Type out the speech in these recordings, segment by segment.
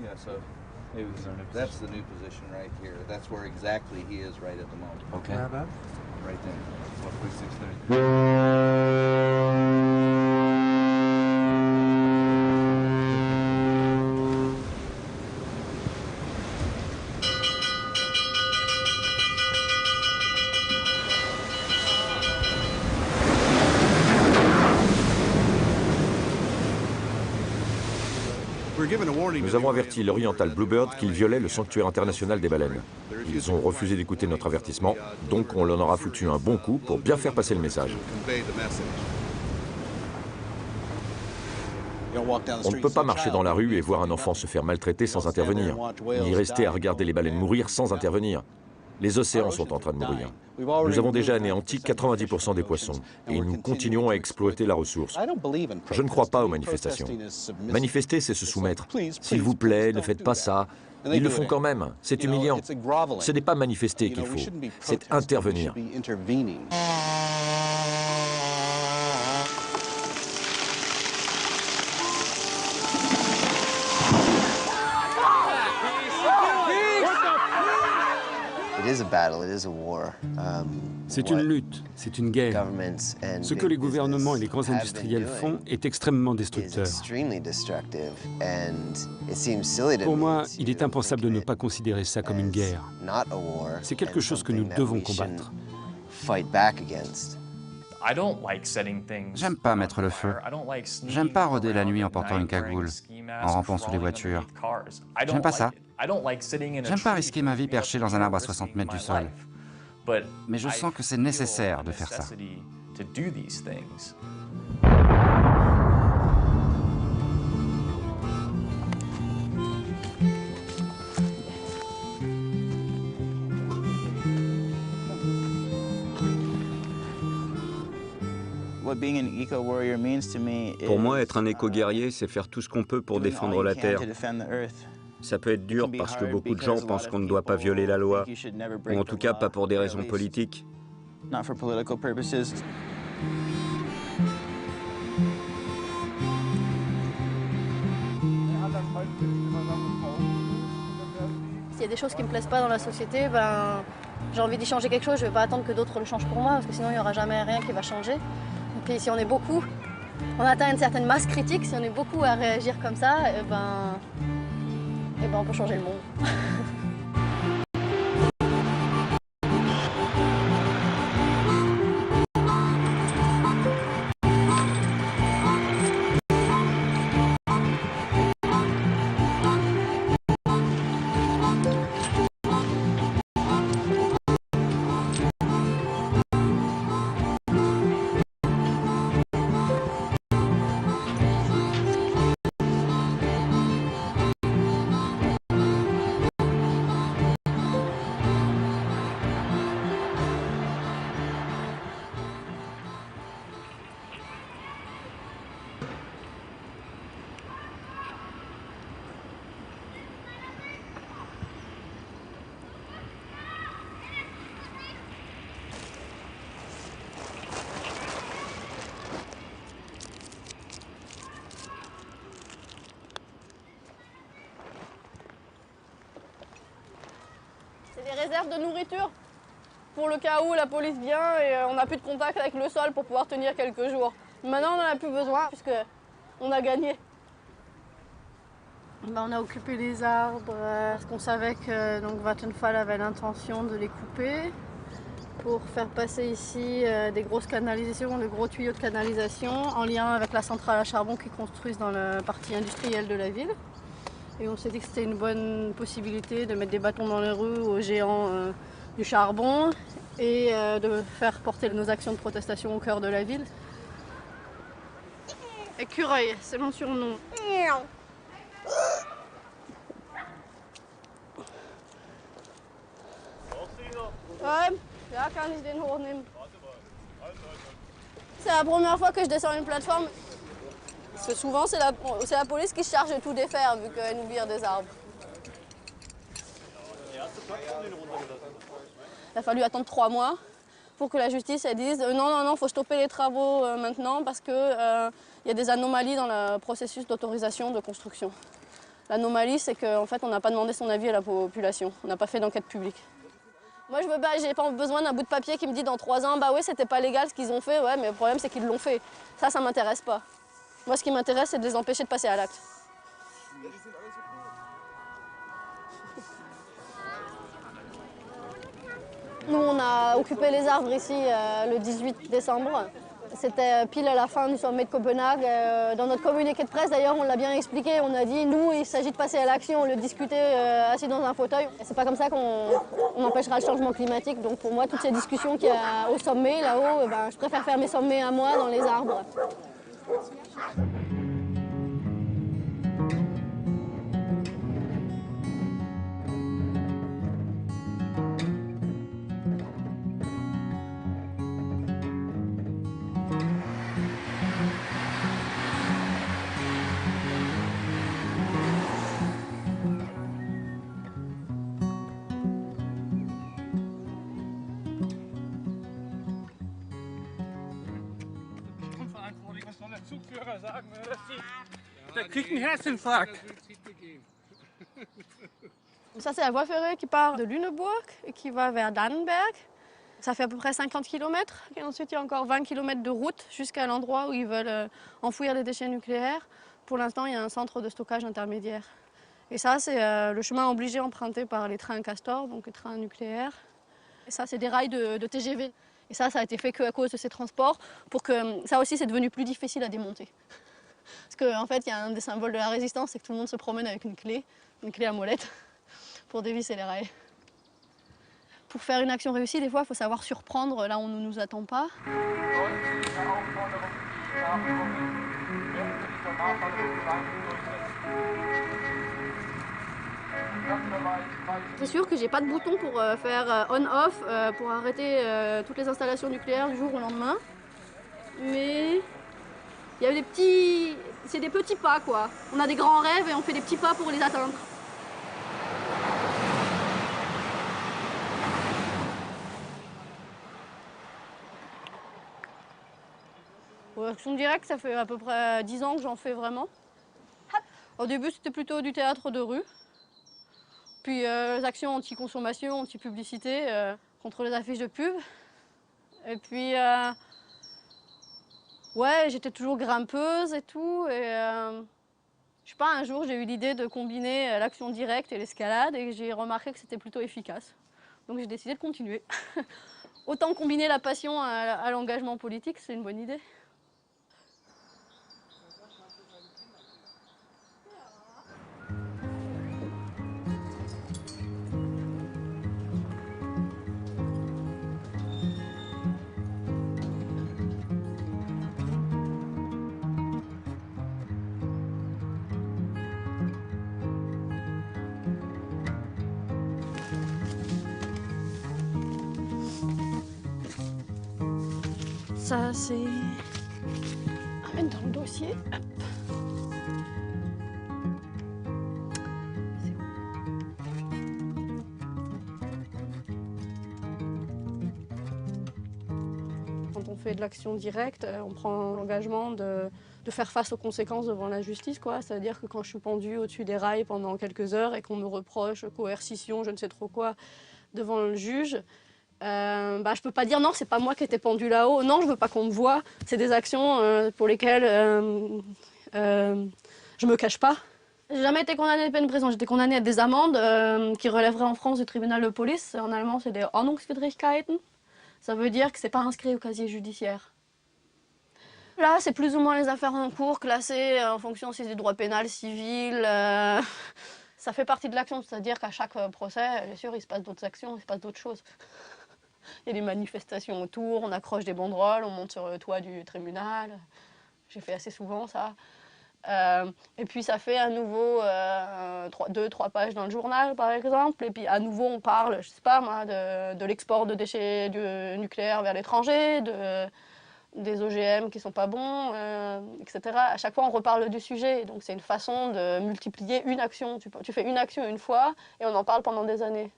Yeah, so maybe that's the new position right here. That's where exactly he is right at the moment. Okay. Right there. Roughly 6:30. Nous avons averti l'Oriental Bluebird qu'il violait le sanctuaire international des baleines. Ils ont refusé d'écouter notre avertissement, donc on leur aura foutu un bon coup pour bien faire passer le message. On ne peut pas marcher dans la rue et voir un enfant se faire maltraiter sans intervenir, ni rester à regarder les baleines mourir sans intervenir. Les océans sont en train de mourir. Nous avons déjà anéanti 90% des poissons et nous continuons à exploiter la ressource. Je ne crois pas aux manifestations. Manifester, c'est se soumettre. S'il vous plaît, ne faites pas ça. Ils le font quand même. C'est humiliant. Ce n'est pas manifester qu'il faut, c'est intervenir. C'est une lutte, c'est une guerre. Ce que les gouvernements et les grands industriels font est extrêmement destructeur. Pour moi, il est impensable de ne pas considérer ça comme une guerre. C'est quelque chose que nous devons combattre. J'aime pas mettre le feu. J'aime pas rôder la nuit en portant une cagoule, en rampant sous les voitures. J'aime pas ça. J'aime pas risquer ma vie perchée dans un arbre à 60 mètres du sol. Mais je sens que c'est nécessaire de faire ça. Pour moi, être un éco-guerrier, c'est faire tout ce qu'on peut pour défendre la Terre. Ça peut être dur parce que beaucoup de gens pensent qu'on ne doit pas violer la loi, ou en tout cas pas pour des raisons politiques. S'il y a des choses qui ne me plaisent pas dans la société, ben, j'ai envie d'y changer quelque chose, je ne vais pas attendre que d'autres le changent pour moi, parce que sinon il n'y aura jamais rien qui va changer. Et puis si on est beaucoup, on atteint une certaine masse critique, si on est beaucoup à réagir comme ça, et ben on peut changer le monde. Des réserves de nourriture pour le cas où la police vient et on n'a plus de contact avec le sol pour pouvoir tenir quelques jours. Maintenant, on n'en a plus besoin puisque on a gagné. On a occupé les arbres parce qu'on savait que Vattenfall avait l'intention de les couper pour faire passer ici des grosses canalisations, des gros tuyaux de canalisation en lien avec la centrale à charbon qu'ils construisent dans la partie industrielle de la ville. Et on s'est dit que c'était une bonne possibilité de mettre des bâtons dans les rues aux géants du charbon et de faire porter nos actions de protestation au cœur de la ville. Écureuil, c'est mon surnom. Ouais, là kann ich den hochnehmen. C'est la première fois que je descends une plateforme. Parce que souvent, c'est la police qui se charge de tout défaire, vu qu'elle nous vire des arbres. Il a fallu attendre 3 mois pour que la justice elle dise non, non, non, il faut stopper les travaux maintenant parce qu'il y a des anomalies dans le processus d'autorisation de construction. L'anomalie, c'est qu'en fait, on n'a pas demandé son avis à la population, on n'a pas fait d'enquête publique. Moi, je veux pas, j'ai pas besoin d'un bout de papier qui me dit dans 3 ans, bah oui, c'était pas légal ce qu'ils ont fait, ouais, mais le problème, c'est qu'ils l'ont fait. Ça m'intéresse pas. Moi, ce qui m'intéresse, c'est de les empêcher de passer à l'acte. Nous, on a occupé les arbres ici le 18 décembre. C'était pile à la fin du sommet de Copenhague. Dans notre communiqué de presse, d'ailleurs, on l'a bien expliqué. On a dit, nous, il s'agit de passer à l'action, le discuter assis dans un fauteuil. C'est pas comme ça qu'on empêchera le changement climatique. Donc pour moi, toutes ces discussions qu'il y a au sommet, là-haut, ben, je préfère faire mes sommets à moi dans les arbres. Ça, c'est la voie ferrée qui part de Lüneburg et qui va vers Dannenberg. Ça fait à peu près 50 km. Et ensuite, il y a encore 20 km de route jusqu'à l'endroit où ils veulent enfouir les déchets nucléaires. Pour l'instant, il y a un centre de stockage intermédiaire. Et ça, c'est le chemin obligé emprunté par les trains Castor, donc les trains nucléaires. Et ça, c'est des rails de TGV. Et ça a été fait qu'à cause de ces transports, pour que ça aussi, c'est devenu plus difficile à démonter. Parce qu'en fait, il y a un des symboles de la résistance, c'est que tout le monde se promène avec une clé à molette, pour dévisser les rails. Pour faire une action réussie, des fois, il faut savoir surprendre là où on ne nous attend pas. C'est sûr que j'ai pas de bouton pour faire on-off, pour arrêter toutes les installations nucléaires du jour au lendemain. Mais il y a des petits... C'est des petits pas, quoi. On a des grands rêves et on fait des petits pas pour les atteindre. Action directe, ça fait à peu près 10 ans que j'en fais vraiment. Au début, c'était plutôt du théâtre de rue. Puis les actions anti-consommation, anti-publicité, contre les affiches de pub. Et puis, ouais, j'étais toujours grimpeuse et tout. Et je sais pas, un jour, j'ai eu l'idée de combiner l'action directe et l'escalade et j'ai remarqué que c'était plutôt efficace. Donc j'ai décidé de continuer. Autant combiner la passion à l'engagement politique, c'est une bonne idée. Ça, c'est à mettre dans le dossier. Hop. Quand on fait de l'action directe, on prend l'engagement de faire face aux conséquences devant la justice, quoi. C'est-à-dire que quand je suis pendue au-dessus des rails pendant quelques heures et qu'on me reproche coercition, je ne sais trop quoi, devant le juge, je peux pas dire non, c'est pas moi qui étais pendue là-haut, non, je veux pas qu'on me voie. C'est des actions pour lesquelles je me cache pas. J'ai jamais été condamnée à peine de prison, j'étais condamnée à des amendes qui relèveraient en France du tribunal de police. En allemand, c'est des Ordnungswidrigkeiten. Ça veut dire que c'est pas inscrit au casier judiciaire. Là, c'est plus ou moins les affaires en cours, classées en fonction si c'est du droit pénal, civil. Ça fait partie de l'action, c'est-à-dire qu'à chaque procès, bien sûr, il se passe d'autres actions, il se passe d'autres choses. Il y a des manifestations autour, on accroche des banderoles, on monte sur le toit du tribunal. J'ai fait assez souvent ça. Et puis ça fait à nouveau 2-3 pages dans le journal, par exemple. Et puis à nouveau, on parle, je sais pas moi, de l'export de déchets nucléaires vers l'étranger, des OGM qui sont pas bons, etc. À chaque fois, on reparle du sujet. Donc c'est une façon de multiplier une action. Tu fais une action une fois et on en parle pendant des années.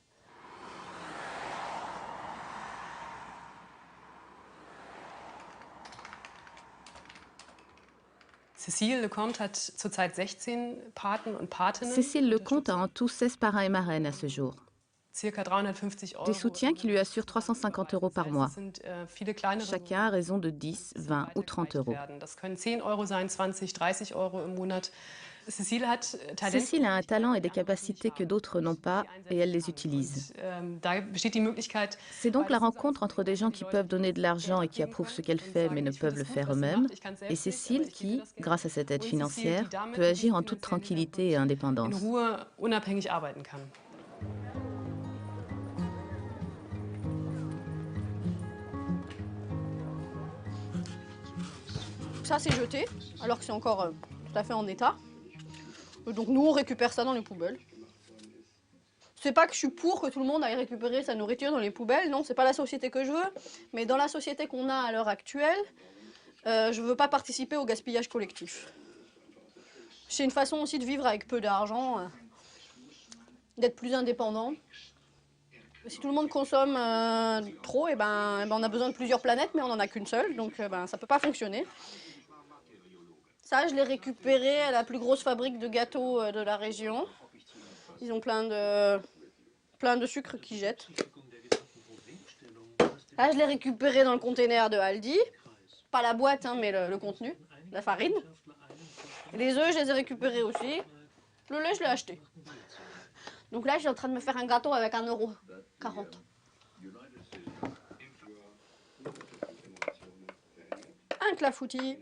Cécile Lecomte a en tout 16 parrains et marraines à ce jour. Des soutiens qui lui assurent 350 € par mois. Chacun a raison de 10, 20 ou 30 €. Cécile a un talent et des capacités que d'autres n'ont pas et elle les utilise. C'est donc la rencontre entre des gens qui peuvent donner de l'argent et qui approuvent ce qu'elle fait mais ne peuvent le faire eux-mêmes, et Cécile qui, grâce à cette aide financière, peut agir en toute tranquillité et indépendance. Ça c'est jeté, alors que c'est encore tout à fait en état. Donc nous on récupère ça dans les poubelles. C'est pas que je suis pour que tout le monde aille récupérer sa nourriture dans les poubelles, non, c'est pas la société que je veux, mais dans la société qu'on a à l'heure actuelle, je veux pas participer au gaspillage collectif. C'est une façon aussi de vivre avec peu d'argent, d'être plus indépendant. Si tout le monde consomme trop, on a besoin de plusieurs planètes, mais on n'en a qu'une seule, donc ça peut pas fonctionner. Ça, je l'ai récupéré à la plus grosse fabrique de gâteaux de la région. Ils ont plein de sucre qu'ils jettent. Là, je l'ai récupéré dans le container de Aldi. Pas la boîte, hein, mais le contenu, la farine. Les œufs, je les ai récupérés aussi. Le lait, je l'ai acheté. Donc là, je suis en train de me faire un gâteau avec 1,40 €. Un clafoutis.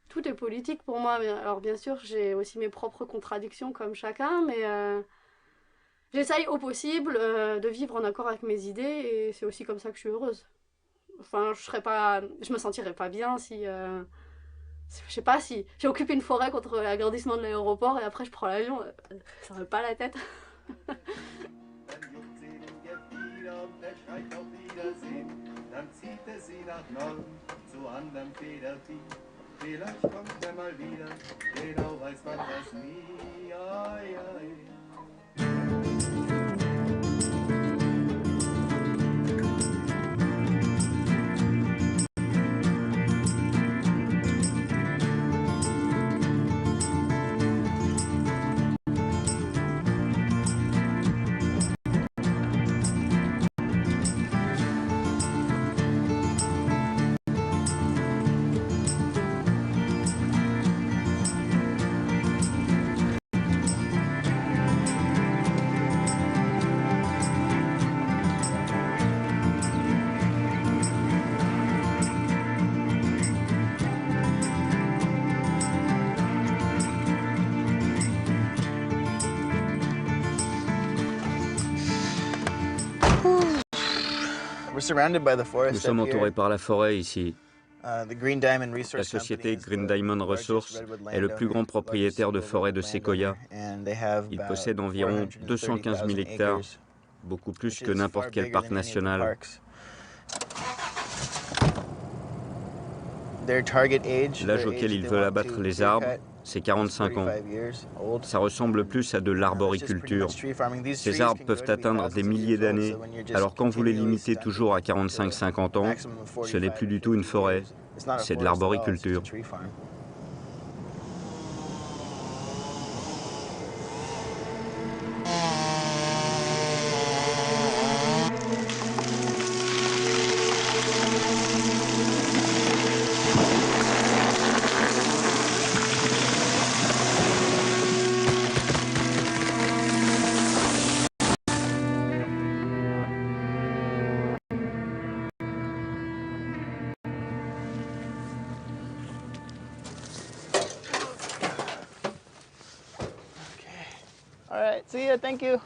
Tout est politique pour moi. Alors bien sûr, j'ai aussi mes propres contradictions comme chacun, mais j'essaye au possible de vivre en accord avec mes idées et c'est aussi comme ça que je suis heureuse. Enfin, je me sentirais pas bien si, je sais pas, si j'occupe une forêt contre l'agrandissement de l'aéroport et après je prends l'avion, ça va pas la tête. Vielleicht kommt er mal wieder, genau weiß man das nie. Ai, ai. Nous sommes entourés par la forêt ici. La société Green Diamond Resources est le plus grand propriétaire de forêt de séquoia. Il possède environ 215 000 hectares, beaucoup plus que n'importe quel parc national. L'âge auquel ils veulent abattre les arbres, c'est 45 ans. Ça ressemble plus à de l'arboriculture. Ces arbres peuvent atteindre des milliers d'années, alors quand vous les limitez toujours à 45-50 ans, ce n'est plus du tout une forêt, c'est de l'arboriculture. All right, see ya, thank you.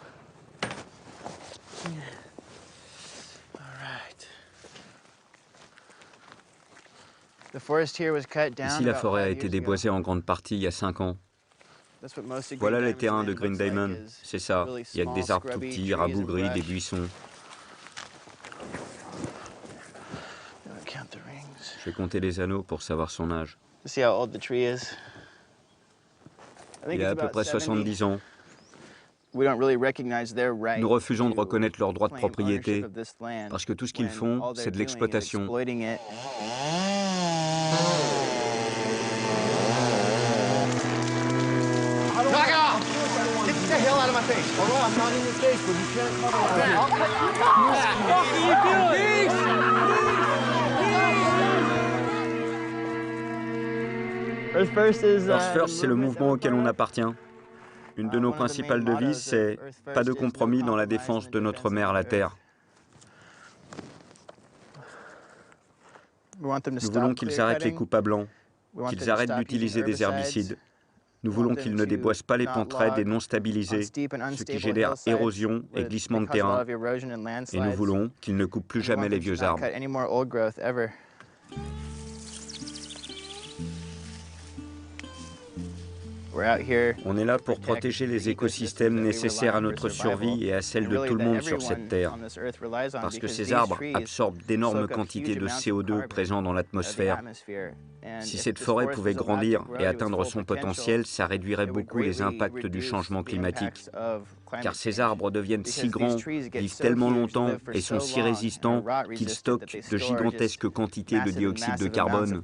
Ici, la forêt a été déboisée en grande partie il y a 5 ans. Voilà les terrains de Green Diamond, c'est ça. Il n'y a que des arbres tout petits, rabougris, des buissons. Je vais compter les anneaux pour savoir son âge. Il a à peu près 70 ans. Nous refusons de reconnaître leurs droits de propriété parce que tout ce qu'ils font, c'est de l'exploitation. out of my face. All right, I'm not in your face, but you can't cover my face. Earth First, c'est le mouvement auquel on appartient. Une de nos principales devises, c'est « Pas de compromis dans la défense de notre mère, la Terre ». Nous voulons qu'ils arrêtent les coupes à blanc, qu'ils arrêtent d'utiliser des herbicides. Nous voulons qu'ils ne déboissent pas les pentes raides et non stabilisées, ce qui génère érosion et glissement de terrain. Et nous voulons qu'ils ne coupent plus jamais les vieux arbres. On est là pour protéger les écosystèmes nécessaires à notre survie et à celle de tout le monde sur cette terre. Parce que ces arbres absorbent d'énormes quantités de CO2 présents dans l'atmosphère. Si cette forêt pouvait grandir et atteindre son potentiel, ça réduirait beaucoup les impacts du changement climatique. Car ces arbres deviennent si grands, vivent tellement longtemps et sont si résistants qu'ils stockent de gigantesques quantités de dioxyde de carbone.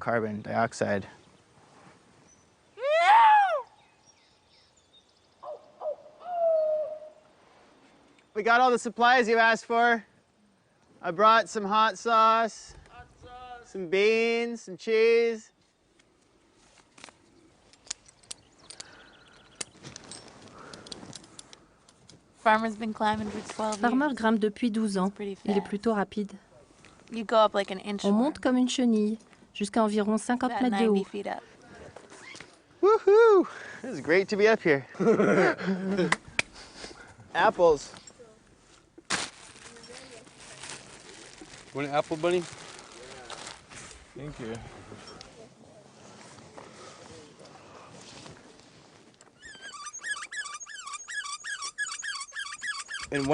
We got all the supplies you asked for. I brought some hot sauce, some beans, some cheese. Farmer grimpe depuis 12 ans. Il est plutôt rapide. On monte comme une chenille, jusqu'à environ 50 mètres de haut. Woohoo! It's great to be up here. Apples. Want an apple, buddy? Thank you. Il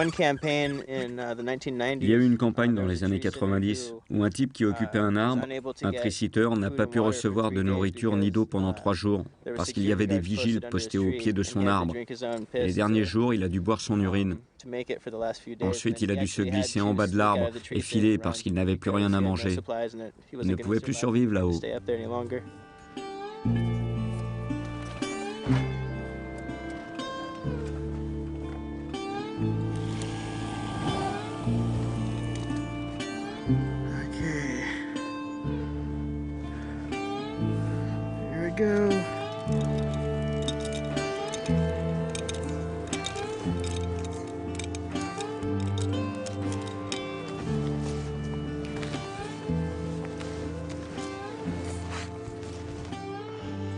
y a eu une campagne dans les années 90 où un type qui occupait un arbre, un triciteur, n'a pas pu recevoir de nourriture ni d'eau pendant 3 jours parce qu'il y avait des vigiles postés au pied de son arbre. Et les derniers jours, il a dû boire son urine. Ensuite, il a dû se glisser en bas de l'arbre et filer parce qu'il n'avait plus rien à manger. Il ne pouvait plus survivre là-haut. Go.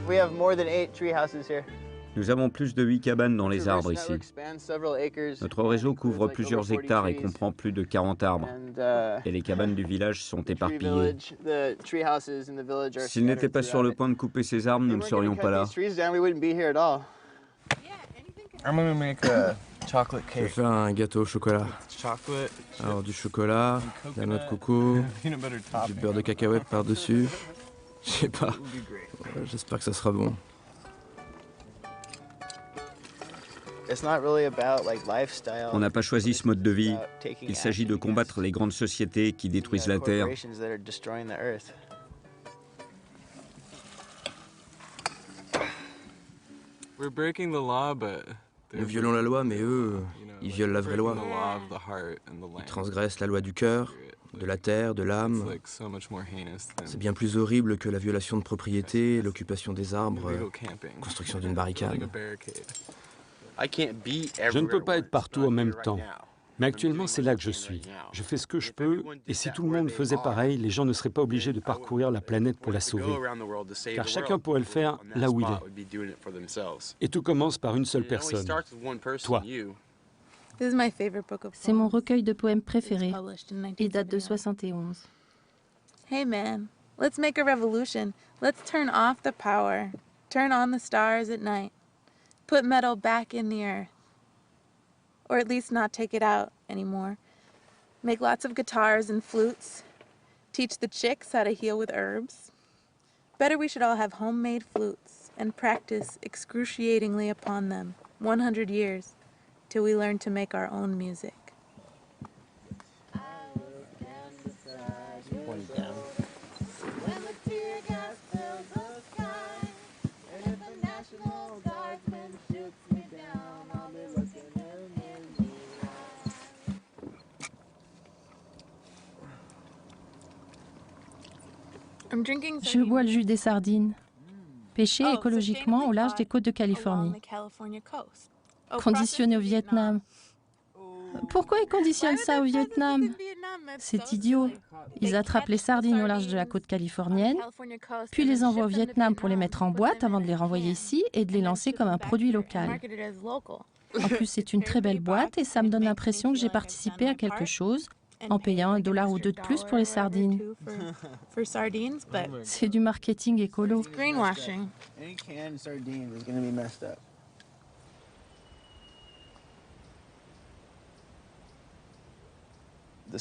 We have more than 8 tree houses here. Nous avons plus de 8 cabanes dans les arbres ici. Notre réseau couvre plusieurs hectares et comprend plus de 40 arbres. Et les cabanes du village sont éparpillées. S'ils n'étaient pas sur le point de couper ces arbres, nous ne serions pas là. Je vais faire un gâteau au chocolat. Alors du chocolat, de la noix de coco, du beurre de cacahuète par-dessus. Je sais pas. J'espère que ça sera bon. On n'a pas choisi ce mode de vie. Il s'agit de combattre les grandes sociétés qui détruisent la Terre. Nous violons la loi, mais eux, ils violent la vraie loi. Ils transgressent la loi du cœur, de la terre, de l'âme. C'est bien plus horrible que la violation de propriété, l'occupation des arbres, construction d'une barricade. Je ne peux pas être partout en même temps. Mais actuellement, c'est là que je suis. Je fais ce que je peux, et si tout le monde faisait pareil, les gens ne seraient pas obligés de parcourir la planète pour la sauver. Car chacun pourrait le faire là où il est. Et tout commence par une seule personne, toi. C'est mon recueil de poèmes préféré. Il date de 71. Hey man, let's make a revolution. Let's turn off the power. Turn on the stars at night. Put metal back in the earth. Or at least not take it out anymore. Make lots of guitars and flutes. Teach the chicks how to heal with herbs. Better we should all have homemade flutes and practice excruciatingly upon them 100 years till we learn to make our own music. When the National Guardsman shoots me down, I'll be looking Je bois le jus des sardines, pêchées écologiquement au large des côtes de Californie, conditionnées au Vietnam. Pourquoi ils conditionnent ça au Vietnam? C'est idiot. Ils attrapent les sardines au large de la côte californienne, puis les envoient au Vietnam pour les mettre en boîte avant de les renvoyer ici et de les lancer comme un produit local. En plus, c'est une très belle boîte et ça me donne l'impression que j'ai participé à quelque chose en payant $1 ou 2 de plus pour les sardines. C'est du marketing écolo. La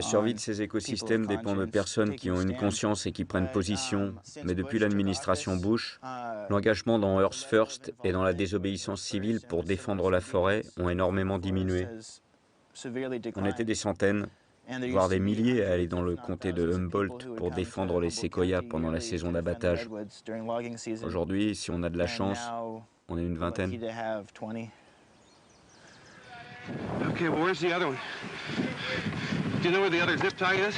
survie de ces écosystèmes dépend de personnes qui ont une conscience et qui prennent position, mais depuis l'administration Bush, l'engagement dans Earth First et dans la désobéissance civile pour défendre la forêt ont énormément diminué. On était des centaines, voire des milliers à aller dans le comté de Humboldt pour défendre les séquoias pendant la saison d'abattage. Aujourd'hui, si on a de la chance, on est une vingtaine. Okay, well, where's the other one? Do you know where the other zip tie is?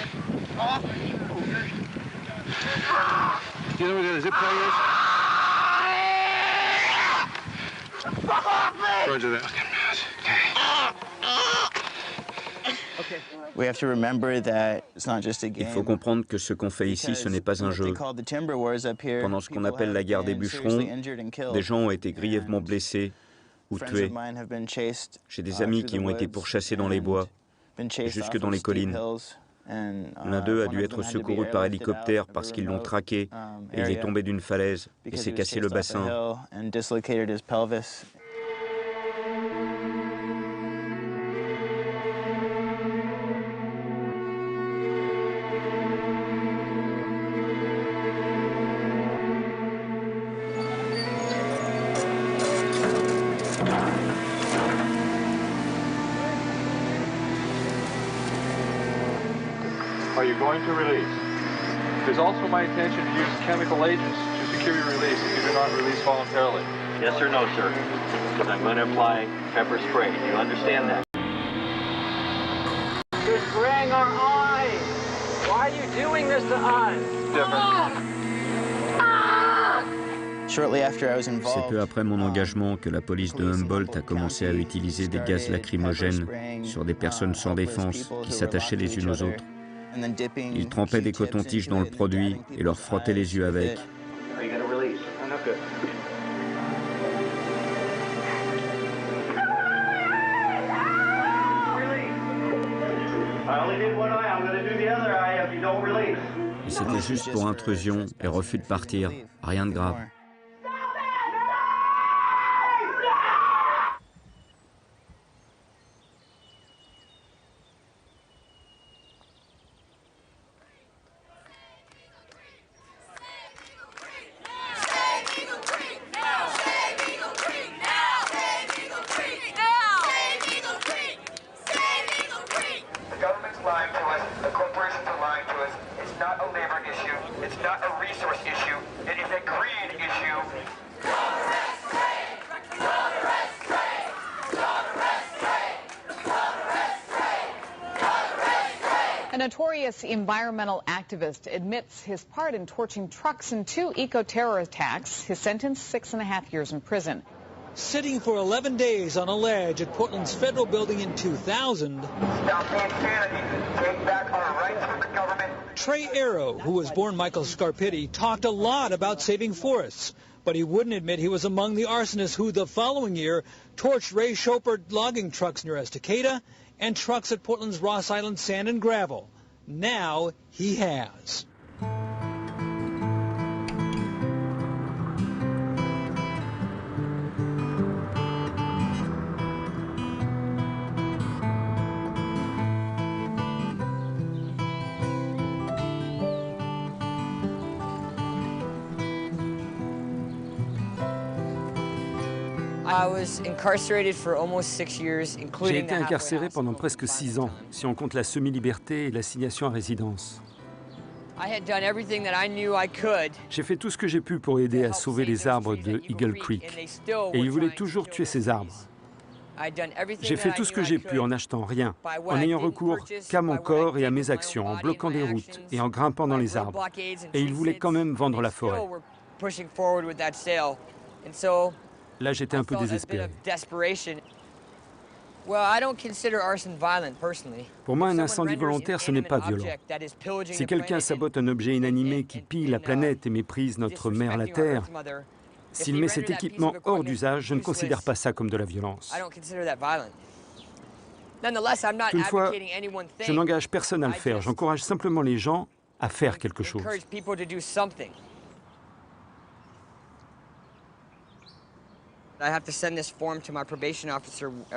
Do you know where the other zip tie is? Roger that. Il faut comprendre que ce qu'on fait ici, ce n'est pas un jeu. Pendant ce qu'on appelle la guerre des bûcherons, des gens ont été grièvement blessés ou tués. J'ai des amis qui ont été pourchassés dans les bois, jusque dans les collines. L'un d'eux a dû être secouru par hélicoptère parce qu'ils l'ont traqué et il est tombé d'une falaise et s'est cassé le bassin. Are you going to release? It is also my intention to use chemical agents to secure your release if you do not release voluntarily. Yes or no, sir? Because I'm going to apply pepper spray. Do you understand that? You're spraying our eyes! Why are you doing this to us? C'est peu après mon engagement que la police de Humboldt a commencé à utiliser des gaz lacrymogènes sur des personnes sans défense qui s'attachaient les unes aux autres. Ils trempaient des cotons-tiges dans le produit et leur frottaient les yeux avec. Et c'était juste pour intrusion et refus de partir, rien de grave. A notorious environmental activist admits his part in torching trucks in 2 eco-terror attacks. His sentence, 6.5 years in prison. Sitting for 11 days on a ledge at Portland's federal building in 2000, Trey Arrow, who was born Michael Scarpitti, talked a lot about saving forests, but he wouldn't admit he was among the arsonists who the following year torched Ray Chopard logging trucks near Estacada and trucks at Portland's Ross Island Sand and Gravel. Now he has. J'ai été incarcéré pendant presque 6 ans, si on compte la semi-liberté et l'assignation à résidence. J'ai fait tout ce que j'ai pu pour aider à sauver les arbres de Eagle Creek. Et ils voulaient toujours tuer ces arbres. J'ai fait tout ce que j'ai pu en n'achetant rien, en n'ayant recours qu'à mon corps et à mes actions, en bloquant des routes et en grimpant dans les arbres. Et ils voulaient quand même vendre la forêt. Là, j'étais un peu désespéré. Pour moi, un incendie volontaire, ce n'est pas violent. Si quelqu'un sabote un objet inanimé qui pille la planète et méprise notre mère, la Terre, s'il met cet équipement hors d'usage, je ne considère pas ça comme de la violence. Toutefois, je n'engage personne à le faire. J'encourage simplement les gens à faire quelque chose.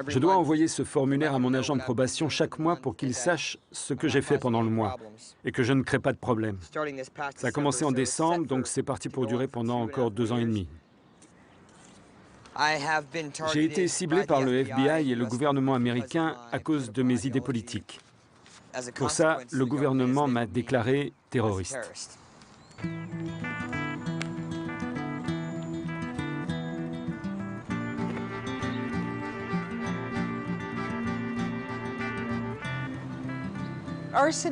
Je dois envoyer ce formulaire à mon agent de probation chaque mois pour qu'il sache ce que j'ai fait pendant le mois et que je ne crée pas de problème. Ça a commencé en décembre, donc c'est parti pour durer pendant encore 2 ans et demi. J'ai été ciblé par le FBI et le gouvernement américain à cause de mes idées politiques. Pour ça, le gouvernement m'a déclaré terroriste.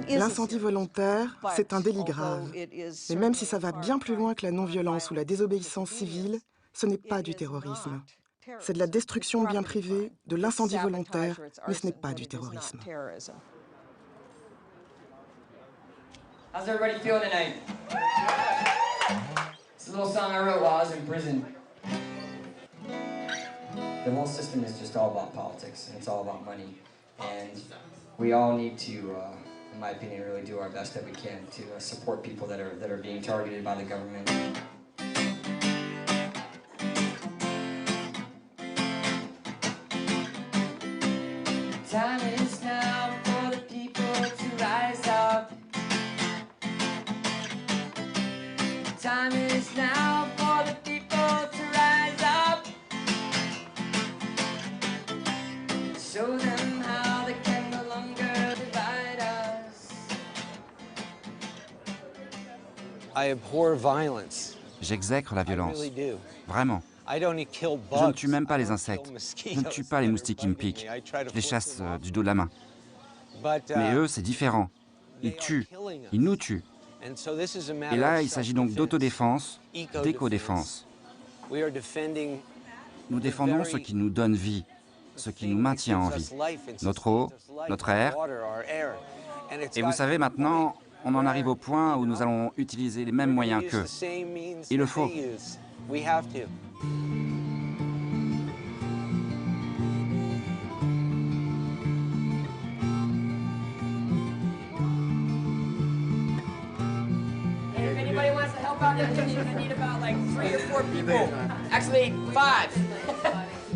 L'incendie volontaire, c'est un délit grave. Et même si ça va bien plus loin que la non-violence ou la désobéissance civile, ce n'est pas du terrorisme. C'est de la destruction de biens privés, de l'incendie volontaire, mais ce n'est pas du terrorisme. How's everybody feeling tonight? It's a little song I wrote while I was in prison. The whole system is just all about politics, and it's all about money. And we all need to, in my opinion, really do our best that we can to support people that are being targeted by the government. Time is now for the people to rise up. Time is now for the people to rise up. Show them how they can no longer divide us. I abhor violence. J'exècre la violence. Vraiment. Je ne tue même pas les insectes. Je ne tue pas les moustiques qui me piquent. Je les chasse du dos de la main. Mais eux, c'est différent. Ils tuent. Ils nous tuent. Et là, il s'agit donc d'autodéfense, d'éco-défense. Nous défendons ce qui nous donne vie, ce qui nous maintient en vie. Notre eau, notre air. Et vous savez, maintenant, on en arrive au point où nous allons utiliser les mêmes moyens qu'eux. Il le faut. I need about like 3 or 4 people. Actually, 5,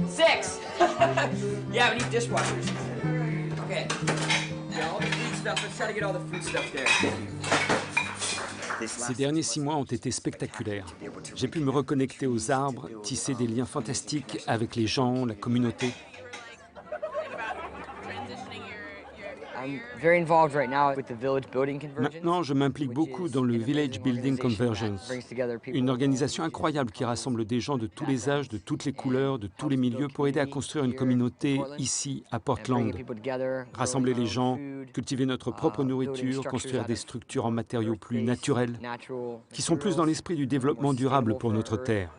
6. Yeah, we need dishwashers. Okay. Yeah, all the food stuff. Let's try to get all the food stuff there. Ces derniers 6 mois ont été spectaculaires. J'ai pu me reconnecter aux arbres, tisser des liens fantastiques avec les gens, la communauté. Maintenant, je m'implique beaucoup dans le Village Building Convergence, une organisation incroyable qui rassemble des gens de tous les âges, de toutes les couleurs, de tous les milieux pour aider à construire une communauté ici, à Portland. Rassembler les gens, cultiver notre propre nourriture, construire des structures en matériaux plus naturels, qui sont plus dans l'esprit du développement durable pour notre Terre.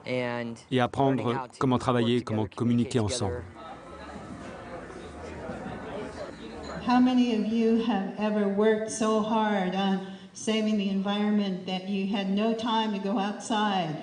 Et apprendre comment travailler, comment communiquer ensemble. How many of you have ever worked so hard on saving the environment that you had no time to go outside?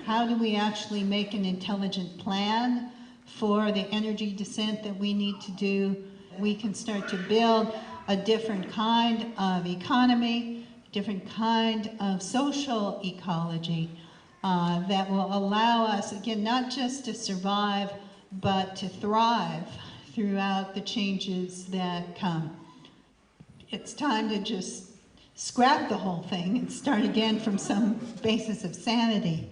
How do we actually make an intelligent plan for the energy descent that we need to do? We can start to build a different kind of economy, different kind of social ecology. That will allow us, again, not just to survive, but to thrive throughout the changes that come. It's time to just scrap the whole thing and start again from some basis of sanity.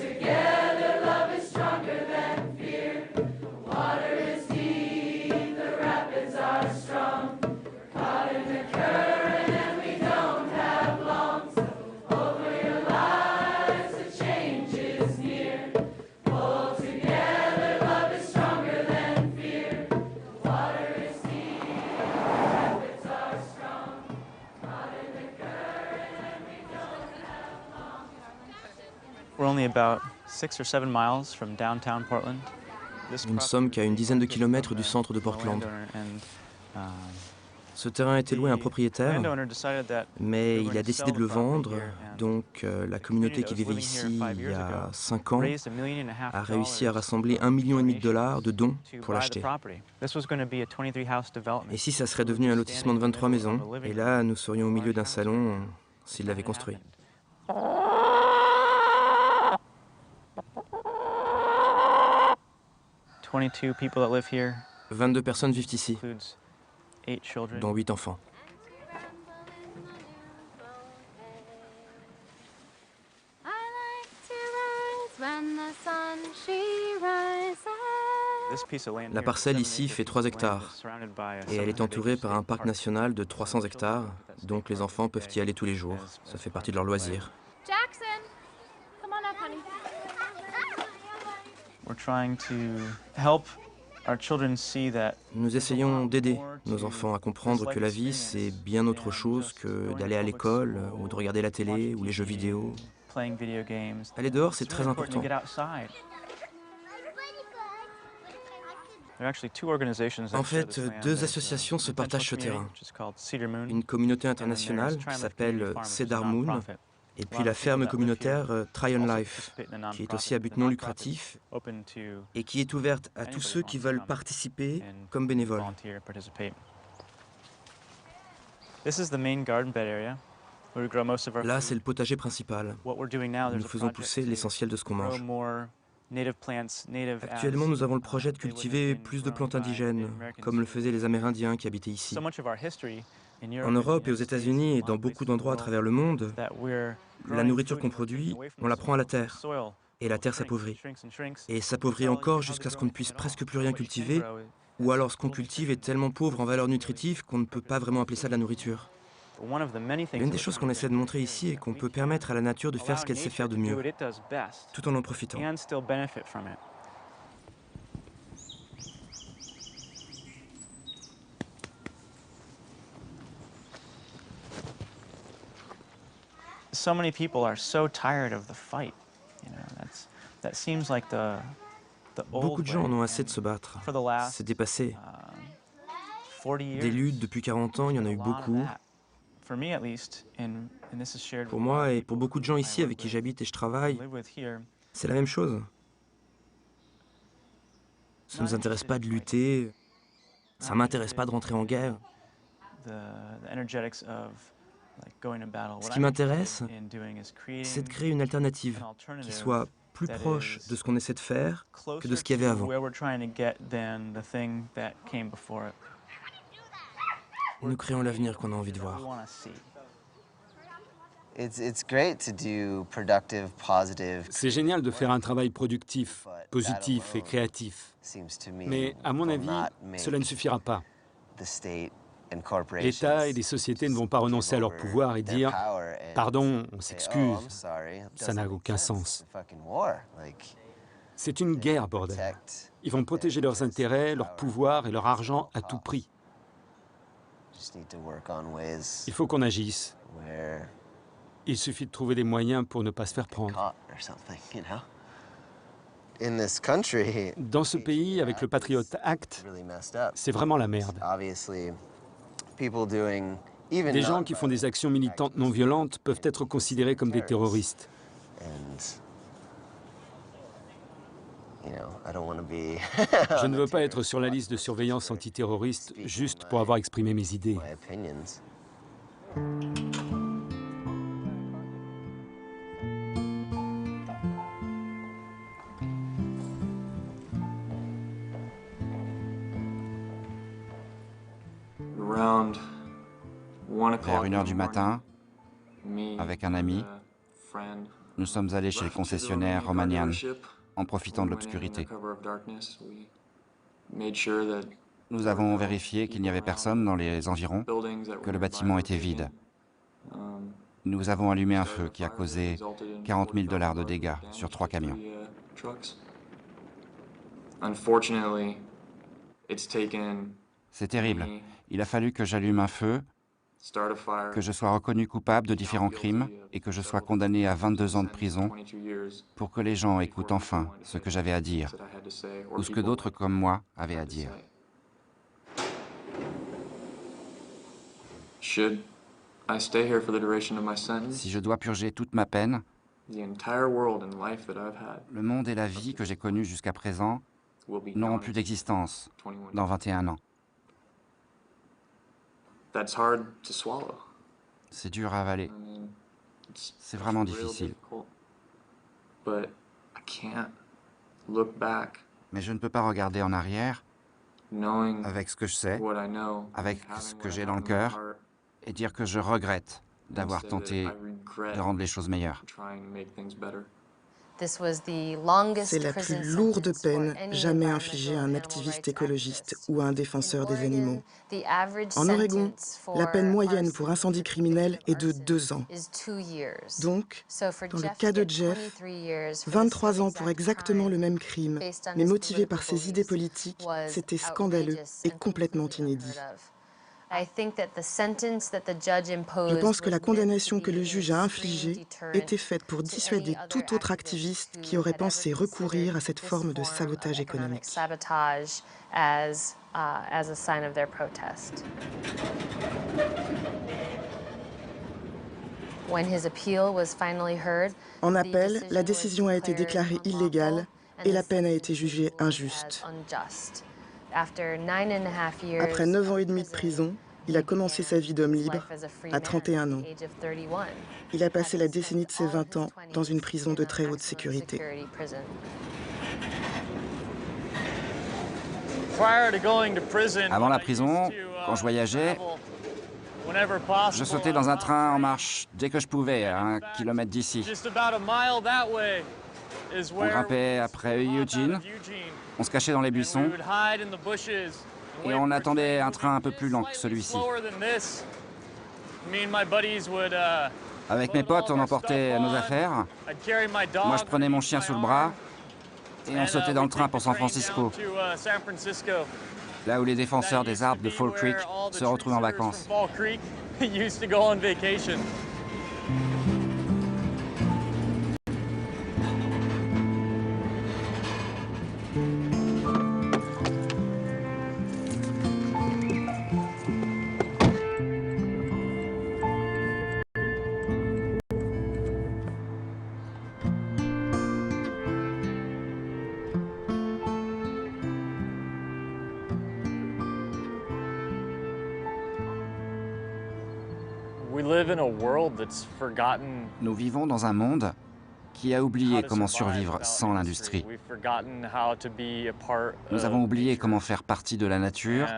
Together, love is stronger than fear. Nous ne sommes qu'à une dizaine de kilomètres du centre de Portland. Ce terrain a été loué à un propriétaire, mais il a décidé de le vendre, donc la communauté qui vivait ici il y a 5 ans a réussi à rassembler $1,5 million de dons pour l'acheter. Ici, ça serait devenu un lotissement de 23 maisons, et là, nous serions au milieu d'un salon s'il l'avait construit. 22 personnes vivent ici, dont 8 enfants. La parcelle ici fait 3 hectares et elle est entourée par un parc national de 300 hectares, donc les enfants peuvent y aller tous les jours. Ça fait partie de leur loisir. Jackson, come on up, honey. Nous essayons d'aider nos enfants à comprendre que la vie, c'est bien autre chose que d'aller à l'école ou de regarder la télé ou les jeux vidéo. Aller dehors, c'est très important. En fait, 2 associations se partagent ce terrain. Une communauté internationale qui s'appelle Cedar Moon, et puis la ferme communautaire Try on Life, qui est aussi à but non lucratif et qui est ouverte à tous ceux qui veulent participer comme bénévoles. Là, c'est le potager principal. Nous faisons pousser l'essentiel de ce qu'on mange. Actuellement, nous avons le projet de cultiver plus de plantes indigènes, comme le faisaient les Amérindiens qui habitaient ici. En Europe et aux États-Unis et dans beaucoup d'endroits à travers le monde, la nourriture qu'on produit, on la prend à la terre. Et la terre s'appauvrit. Et s'appauvrit encore jusqu'à ce qu'on ne puisse presque plus rien cultiver, ou alors ce qu'on cultive est tellement pauvre en valeur nutritive qu'on ne peut pas vraiment appeler ça de la nourriture. L'une des choses qu'on essaie de montrer ici est qu'on peut permettre à la nature de faire ce qu'elle sait faire de mieux, tout en profitant. Beaucoup de gens en ont assez de se battre. C'est dépassé. Des luttes depuis 40 ans, il y en a eu beaucoup. Pour moi et pour beaucoup de gens ici avec qui j'habite et je travaille, c'est la même chose. Ça ne nous intéresse pas de lutter, ça ne m'intéresse pas de rentrer en guerre. Ce qui m'intéresse, c'est de créer une alternative qui soit plus proche de ce qu'on essaie de faire que de ce qu'il y avait avant. Nous créons l'avenir qu'on a envie de voir. C'est génial de faire un travail productif, positif et créatif. Mais à mon avis, cela ne suffira pas. L'État et les sociétés ne vont pas renoncer à leur pouvoir et dire « Pardon, on s'excuse ». Ça n'a aucun sens. C'est une guerre, bordel. Ils vont protéger leurs intérêts, leur pouvoir et leur argent à tout prix. Il faut qu'on agisse. Il suffit de trouver des moyens pour ne pas se faire prendre. Dans ce pays, avec le Patriot Act, c'est vraiment la merde. Des gens qui font des actions militantes non violentes peuvent être considérés comme des terroristes. Je ne veux pas être sur la liste de surveillance antiterroriste juste pour avoir exprimé mes idées. Vers 1 h du matin, avec un ami, nous sommes allés chez le concessionnaire Romanian en profitant de l'obscurité. Nous avons vérifié qu'il n'y avait personne dans les environs, que le bâtiment était vide. Nous avons allumé un feu qui a causé $40 000 de dégâts sur 3 camions. C'est terrible. Il a fallu que j'allume un feu que je sois reconnu coupable de différents crimes et que je sois condamné à 22 ans de prison pour que les gens écoutent enfin ce que j'avais à dire ou ce que d'autres comme moi avaient à dire. Si je dois purger toute ma peine, le monde et la vie que j'ai connus jusqu'à présent n'auront plus d'existence dans 21 ans. C'est dur à avaler. C'est vraiment difficile. Mais je ne peux pas regarder en arrière avec ce que je sais, avec ce que j'ai dans le cœur, et dire que je regrette d'avoir tenté de rendre les choses meilleures. C'est la plus lourde peine jamais infligée à un activiste écologiste ou à un défenseur des animaux. En Oregon, la peine moyenne pour incendie criminel est de 2 ans. Donc, dans le cas de Jeff, 23 ans pour exactement le même crime, mais motivé par ses idées politiques, c'était scandaleux et complètement inédit. Je pense que la condamnation que le juge a infligée était faite pour dissuader tout autre activiste qui aurait pensé recourir à cette forme de sabotage économique. En appel, la décision a été déclarée illégale et la peine a été jugée injuste. Après 9 ans et demi de prison, il a commencé sa vie d'homme libre à 31 ans. Il a passé la décennie de ses 20 ans dans une prison de très haute sécurité. Avant la prison, quand je voyageais, je sautais dans un train en marche dès que je pouvais, à 1 kilomètre d'ici. On grimpait après Eugene, on se cachait dans les buissons et on attendait un train un peu plus lent que celui-ci. Avec mes potes, on emportait nos affaires. Moi, je prenais mon chien sous le bras et on sautait dans le train pour San Francisco, là où les défenseurs des arbres de Fall Creek se retrouvent en vacances. Nous vivons dans un monde qui a oublié comment survivre sans l'industrie. Nous avons oublié comment faire partie de la nature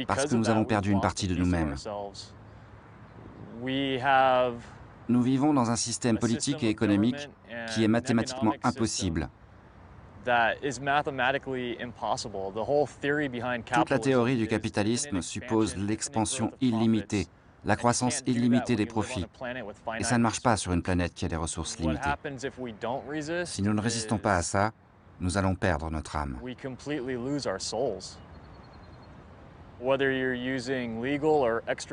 parce que nous avons perdu une partie de nous-mêmes. Nous vivons dans un système politique et économique qui est mathématiquement impossible. Toute la théorie du capitalisme suppose l'expansion illimitée, la croissance illimitée des profits. Et ça ne marche pas sur une planète qui a des ressources limitées. Si nous ne résistons pas à ça, nous allons perdre notre âme.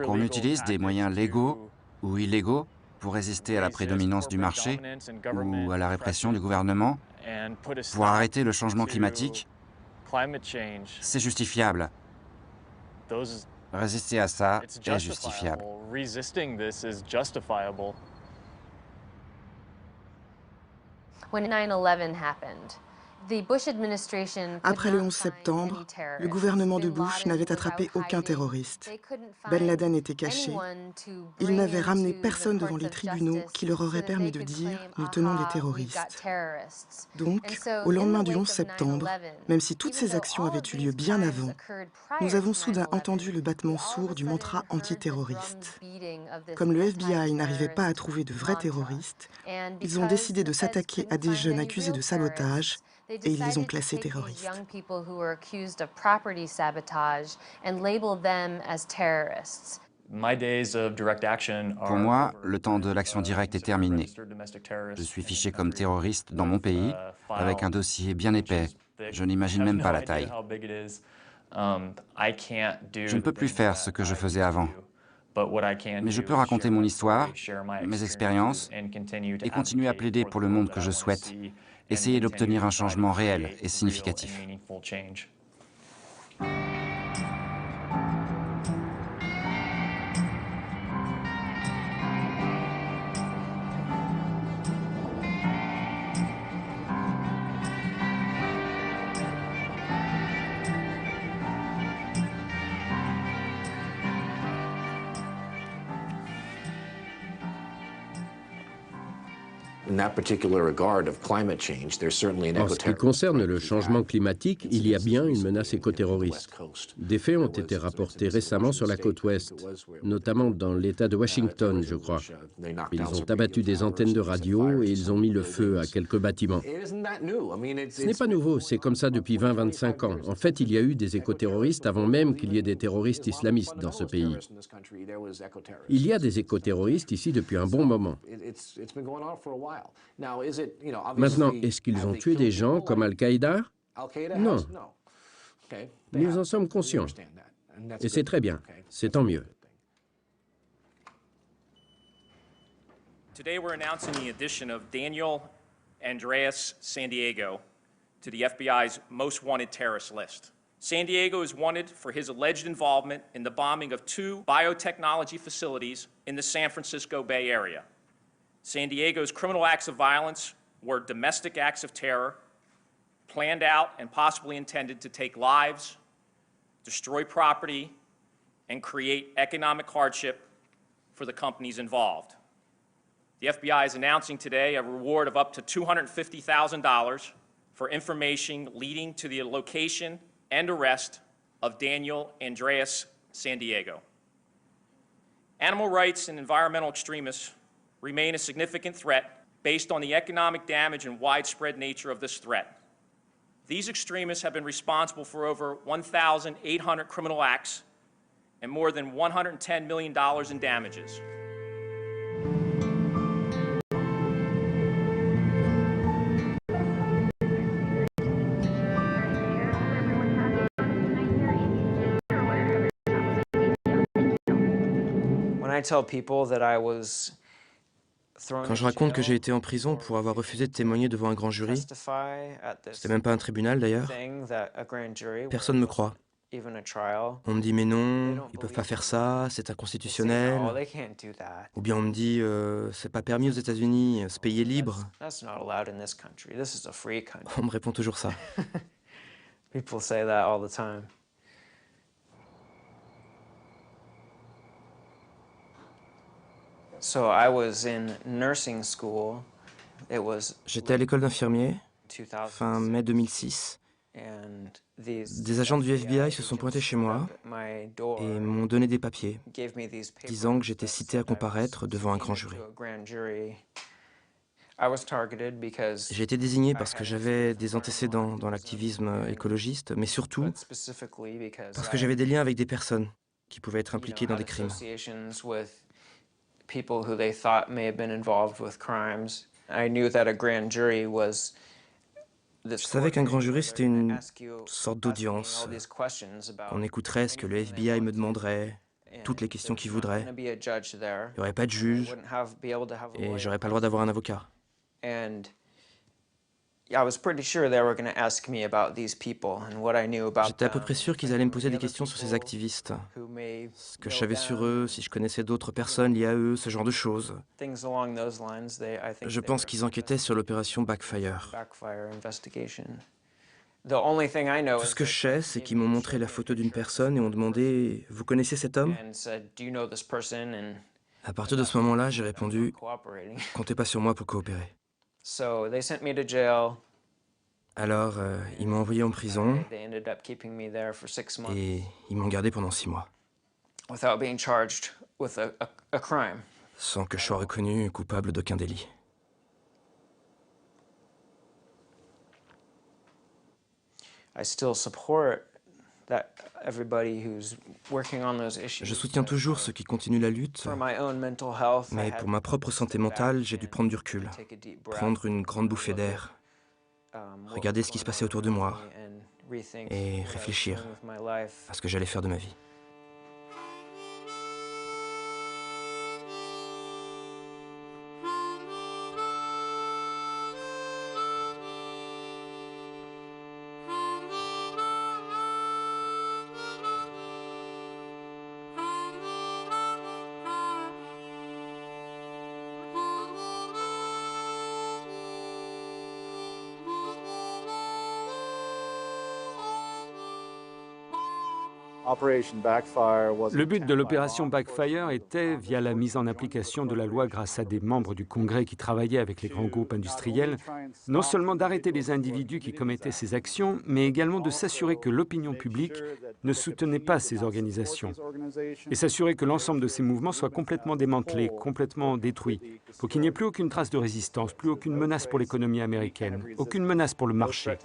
Qu'on utilise des moyens légaux ou illégaux pour résister à la prédominance du marché ou à la répression du gouvernement, pour arrêter le changement climatique, c'est justifiable. Résister à ça est justifiable. Après le 11 septembre, le gouvernement de Bush n'avait attrapé aucun terroriste. Ben Laden était caché. Ils n'avaient ramené personne devant les tribunaux qui leur auraient permis de dire « nous tenons des terroristes ». Donc, au lendemain du 11 septembre, même si toutes ces actions avaient eu lieu bien avant, nous avons soudain entendu le battement sourd du mantra antiterroriste. Comme le FBI n'arrivait pas à trouver de vrais terroristes, ils ont décidé de s'attaquer à des jeunes accusés de sabotage et ils les ont classés terroristes. Pour moi, le temps de l'action directe est terminé. Je suis fiché comme terroriste dans mon pays, avec un dossier bien épais. Je n'imagine même pas la taille. Je ne peux plus faire ce que je faisais avant. Mais je peux raconter mon histoire, mes expériences, et continuer à plaider pour le monde que je souhaite, essayer d'obtenir un changement réel et significatif. En ce qui concerne le changement climatique, il y a bien une menace écoterroriste. Des faits ont été rapportés récemment sur la côte ouest, notamment dans l'État de Washington, je crois. Ils ont abattu des antennes de radio et ils ont mis le feu à quelques bâtiments. Ce n'est pas nouveau, c'est comme ça depuis 20-25 ans. En fait, il y a eu des écoterroristes avant même qu'il y ait des terroristes islamistes dans ce pays. Il y a des écoterroristes ici depuis un bon moment. Maintenant, est-ce qu'ils ont tué des gens comme Al-Qaïda? Non. Nous en sommes conscients. Et c'est très bien. C'est tant mieux. Today we're announcing the addition of Daniel Andreas San Diego to the FBI's most wanted terrorist list. San Diego is wanted for his alleged involvement in the bombing of 2 biotechnology facilities in the San Francisco Bay Area. San Diego's criminal acts of violence were domestic acts of terror, planned out and possibly intended to take lives, destroy property, and create economic hardship for the companies involved. The FBI is announcing today a reward of up to $250,000 for information leading to the location and arrest of Daniel Andreas San Diego. Animal rights and environmental extremists remain a significant threat based on the economic damage and widespread nature of this threat. These extremists have been responsible for over 1,800 criminal acts and more than $110 million in damages. When I tell people that I was Quand je raconte que j'ai été en prison pour avoir refusé de témoigner devant un grand jury, c'était même pas un tribunal d'ailleurs, personne ne me croit. On me dit mais non, ils peuvent pas faire ça, c'est inconstitutionnel. Ou bien on me dit c'est pas permis aux États-Unis, ce pays est libre. On me répond toujours ça. People say that all the time. So I was in nursing school. J'étais à l'école d'infirmier, fin mai 2006. Des agents du FBI se sont pointés chez moi et m'ont donné des papiers disant que j'étais cité à comparaître devant un grand jury. J'ai été désigné parce que j'avais des antécédents dans l'activisme écologiste, mais surtout parce que j'avais des liens avec des personnes qui pouvaient être impliquées dans des crimes. People who they thought may have been involved with crimes. I knew that a grand jury was. Je savais qu'un grand jury, c'était une sorte d'audience. On écouterait ce que le FBI me demanderait, toutes les questions qu'il voudrait. Il n'y aurait pas de juge et j'aurais pas le droit d'avoir un avocat. J'étais à peu près sûr qu'ils allaient me poser des questions sur ces activistes. Ce que je savais sur eux, si je connaissais d'autres personnes liées à eux, ce genre de choses. Je pense qu'ils enquêtaient sur l'opération Backfire. Tout ce que je sais, c'est qu'ils m'ont montré la photo d'une personne et ont demandé « Vous connaissez cet homme ?» À partir de ce moment-là, j'ai répondu « Comptez pas sur moi pour coopérer. » Alors, ils m'ont envoyé en prison et ils m'ont gardé pendant 6 mois. Sans que je sois reconnu coupable d'aucun délit. Je soutiens toujours ceux qui continuent la lutte, mais pour ma propre santé mentale, j'ai dû prendre du recul, prendre une grande bouffée d'air, regarder ce qui se passait autour de moi et réfléchir à ce que j'allais faire de ma vie. Le but de l'opération Backfire était, via la mise en application de la loi grâce à des membres du Congrès qui travaillaient avec les grands groupes industriels, non seulement d'arrêter les individus qui commettaient ces actions, mais également de s'assurer que l'opinion publique ne soutenait pas ces organisations et s'assurer que l'ensemble de ces mouvements soit complètement démantelé, complètement détruit, pour qu'il n'y ait plus aucune trace de résistance, plus aucune menace pour l'économie américaine, aucune menace pour le marché.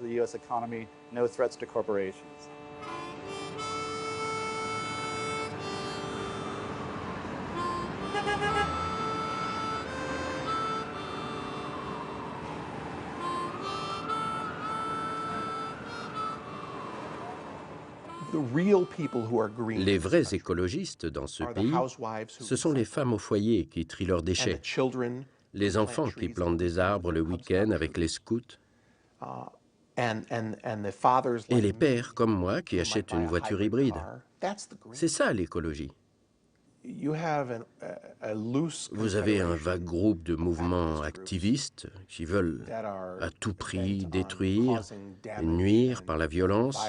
Les vrais écologistes dans ce pays, ce sont les femmes au foyer qui trient leurs déchets, les enfants qui plantent des arbres le week-end avec les scouts, et les pères comme moi qui achètent une voiture hybride. C'est ça l'écologie. Vous avez un vague groupe de mouvements activistes qui veulent à tout prix détruire, nuire par la violence,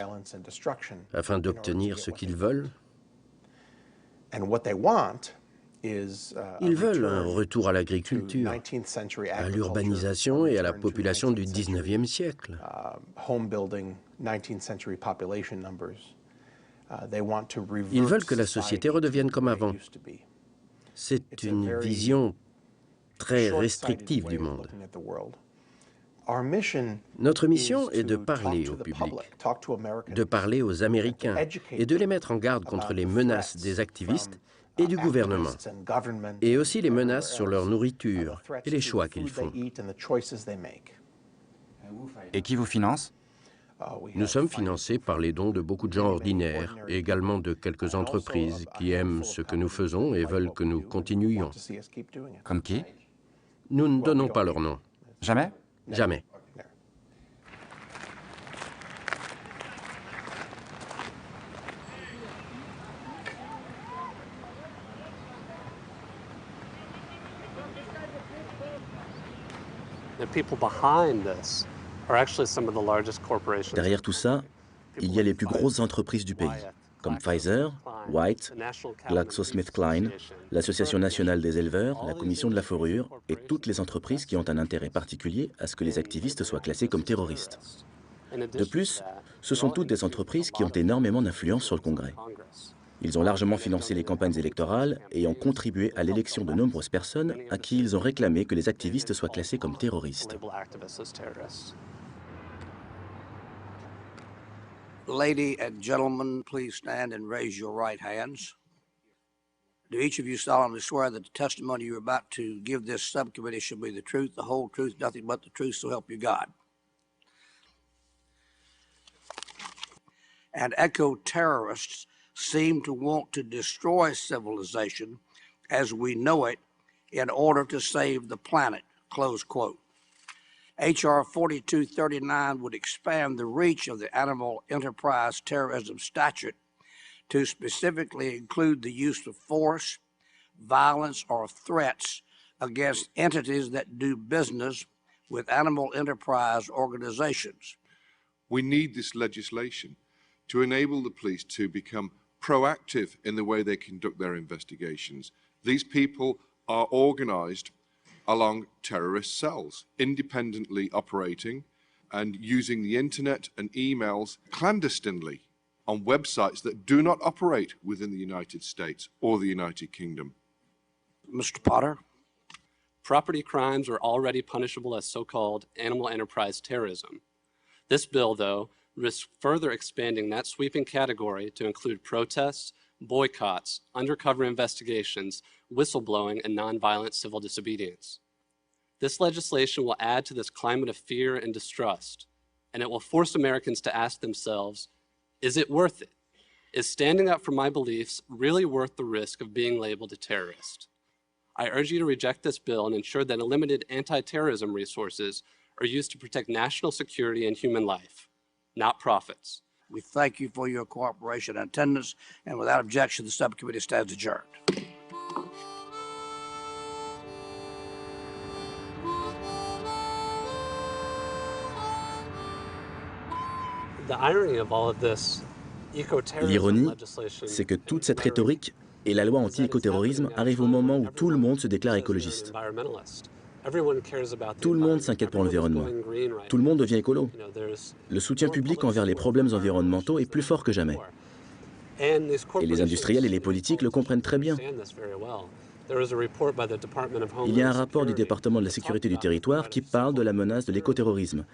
afin d'obtenir ce qu'ils veulent. Ils veulent un retour à l'agriculture, à l'urbanisation et à la population du 19e siècle. Ils veulent que la société redevienne comme avant. C'est une vision très restrictive du monde. Notre mission est de parler au public, de parler aux Américains et de les mettre en garde contre les menaces des activistes et du gouvernement, et aussi les menaces sur leur nourriture et les choix qu'ils font. Et qui vous finance? Nous sommes financés par les dons de beaucoup de gens ordinaires et également de quelques entreprises qui aiment ce que nous faisons et veulent que nous continuions. Comme qui? Nous ne donnons pas leur nom. Jamais? Jamais. Derrière tout ça, il y a les plus grosses entreprises du pays, comme Pfizer, White, GlaxoSmithKline, l'Association nationale des éleveurs, la Commission de la fourrure et toutes les entreprises qui ont un intérêt particulier à ce que les activistes soient classés comme terroristes. De plus, ce sont toutes des entreprises qui ont énormément d'influence sur le Congrès. Ils ont largement financé les campagnes électorales et ont contribué à l'élection de nombreuses personnes à qui ils ont réclamé que les activistes soient classés comme terroristes. Lady and gentlemen, please stand and raise your right hands. Do each of you solemnly swear that the testimony you're about to give this subcommittee shall be the truth, the whole truth, nothing but the truth, so help you God? And eco-terrorists seem to want to destroy civilization as we know it in order to save the planet, close quote. H.R. 4239 would expand the reach of the Animal Enterprise Terrorism Statute to specifically include the use of force, violence, or threats against entities that do business with animal enterprise organizations. We need this legislation to enable the police to become proactive in the way they conduct their investigations. These people are organized along terrorist cells, independently operating and using the internet and emails clandestinely on websites that do not operate within the United States or the United Kingdom. Mr. Potter? Property crimes are already punishable as so-called animal enterprise terrorism. This bill, though, risks further expanding that sweeping category to include protests, boycotts, undercover investigations, whistleblowing, and nonviolent civil disobedience. This legislation will add to this climate of fear and distrust, and it will force Americans to ask themselves, is it worth it? Is standing up for my beliefs really worth the risk of being labeled a terrorist? I urge you to reject this bill and ensure that unlimited anti-terrorism resources are used to protect national security and human life, not profits. We thank you for your cooperation and attendance, and without objection, the subcommittee stands adjourned. The irony of all of this L'ironie, c'est que toute cette rhétorique et la loi anti-écoterrorisme arrivent au moment où tout le monde se déclare écologiste. Tout le monde s'inquiète pour l'environnement. Tout le monde devient écolo. Le soutien public envers les problèmes environnementaux est plus fort que jamais. Et les industriels et les politiques le comprennent très bien. Il y a un rapport du département de la sécurité du territoire qui parle de la menace de l'écoterrorisme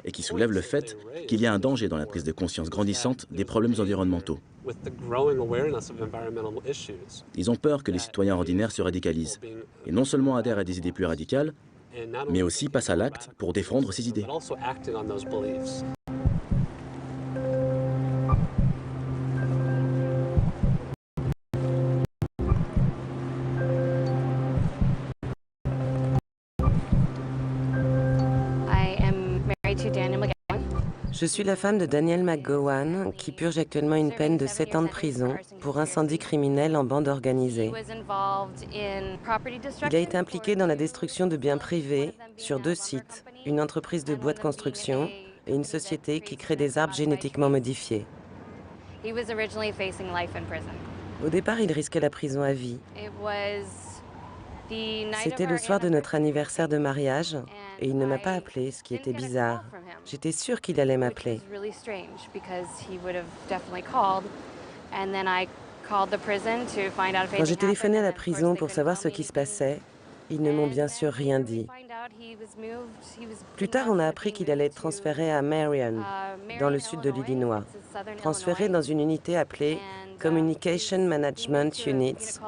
et qui soulève le fait qu'il y a un danger dans la prise de conscience grandissante des problèmes environnementaux. Ils ont peur que les citoyens ordinaires se radicalisent et non seulement adhèrent à des idées plus radicales, mais aussi passent à l'acte pour défendre ces idées. Je suis la femme de Daniel McGowan, qui purge actuellement une peine de 7 ans de prison pour incendie criminel en bande organisée. Il a été impliqué dans la destruction de biens privés sur 2 sites, une entreprise de bois de construction et une société qui crée des arbres génétiquement modifiés. Au départ, il risquait la prison à vie. C'était le soir de notre anniversaire de mariage et il ne m'a pas appelé, ce qui était bizarre. J'étais sûre qu'il allait m'appeler. Quand j'ai téléphoné à la prison pour savoir ce qui se passait, ils ne m'ont bien sûr rien dit. Plus tard, on a appris qu'il allait être transféré à Marion, dans le sud de l'Illinois, transféré dans une unité appelée Communication Management Units,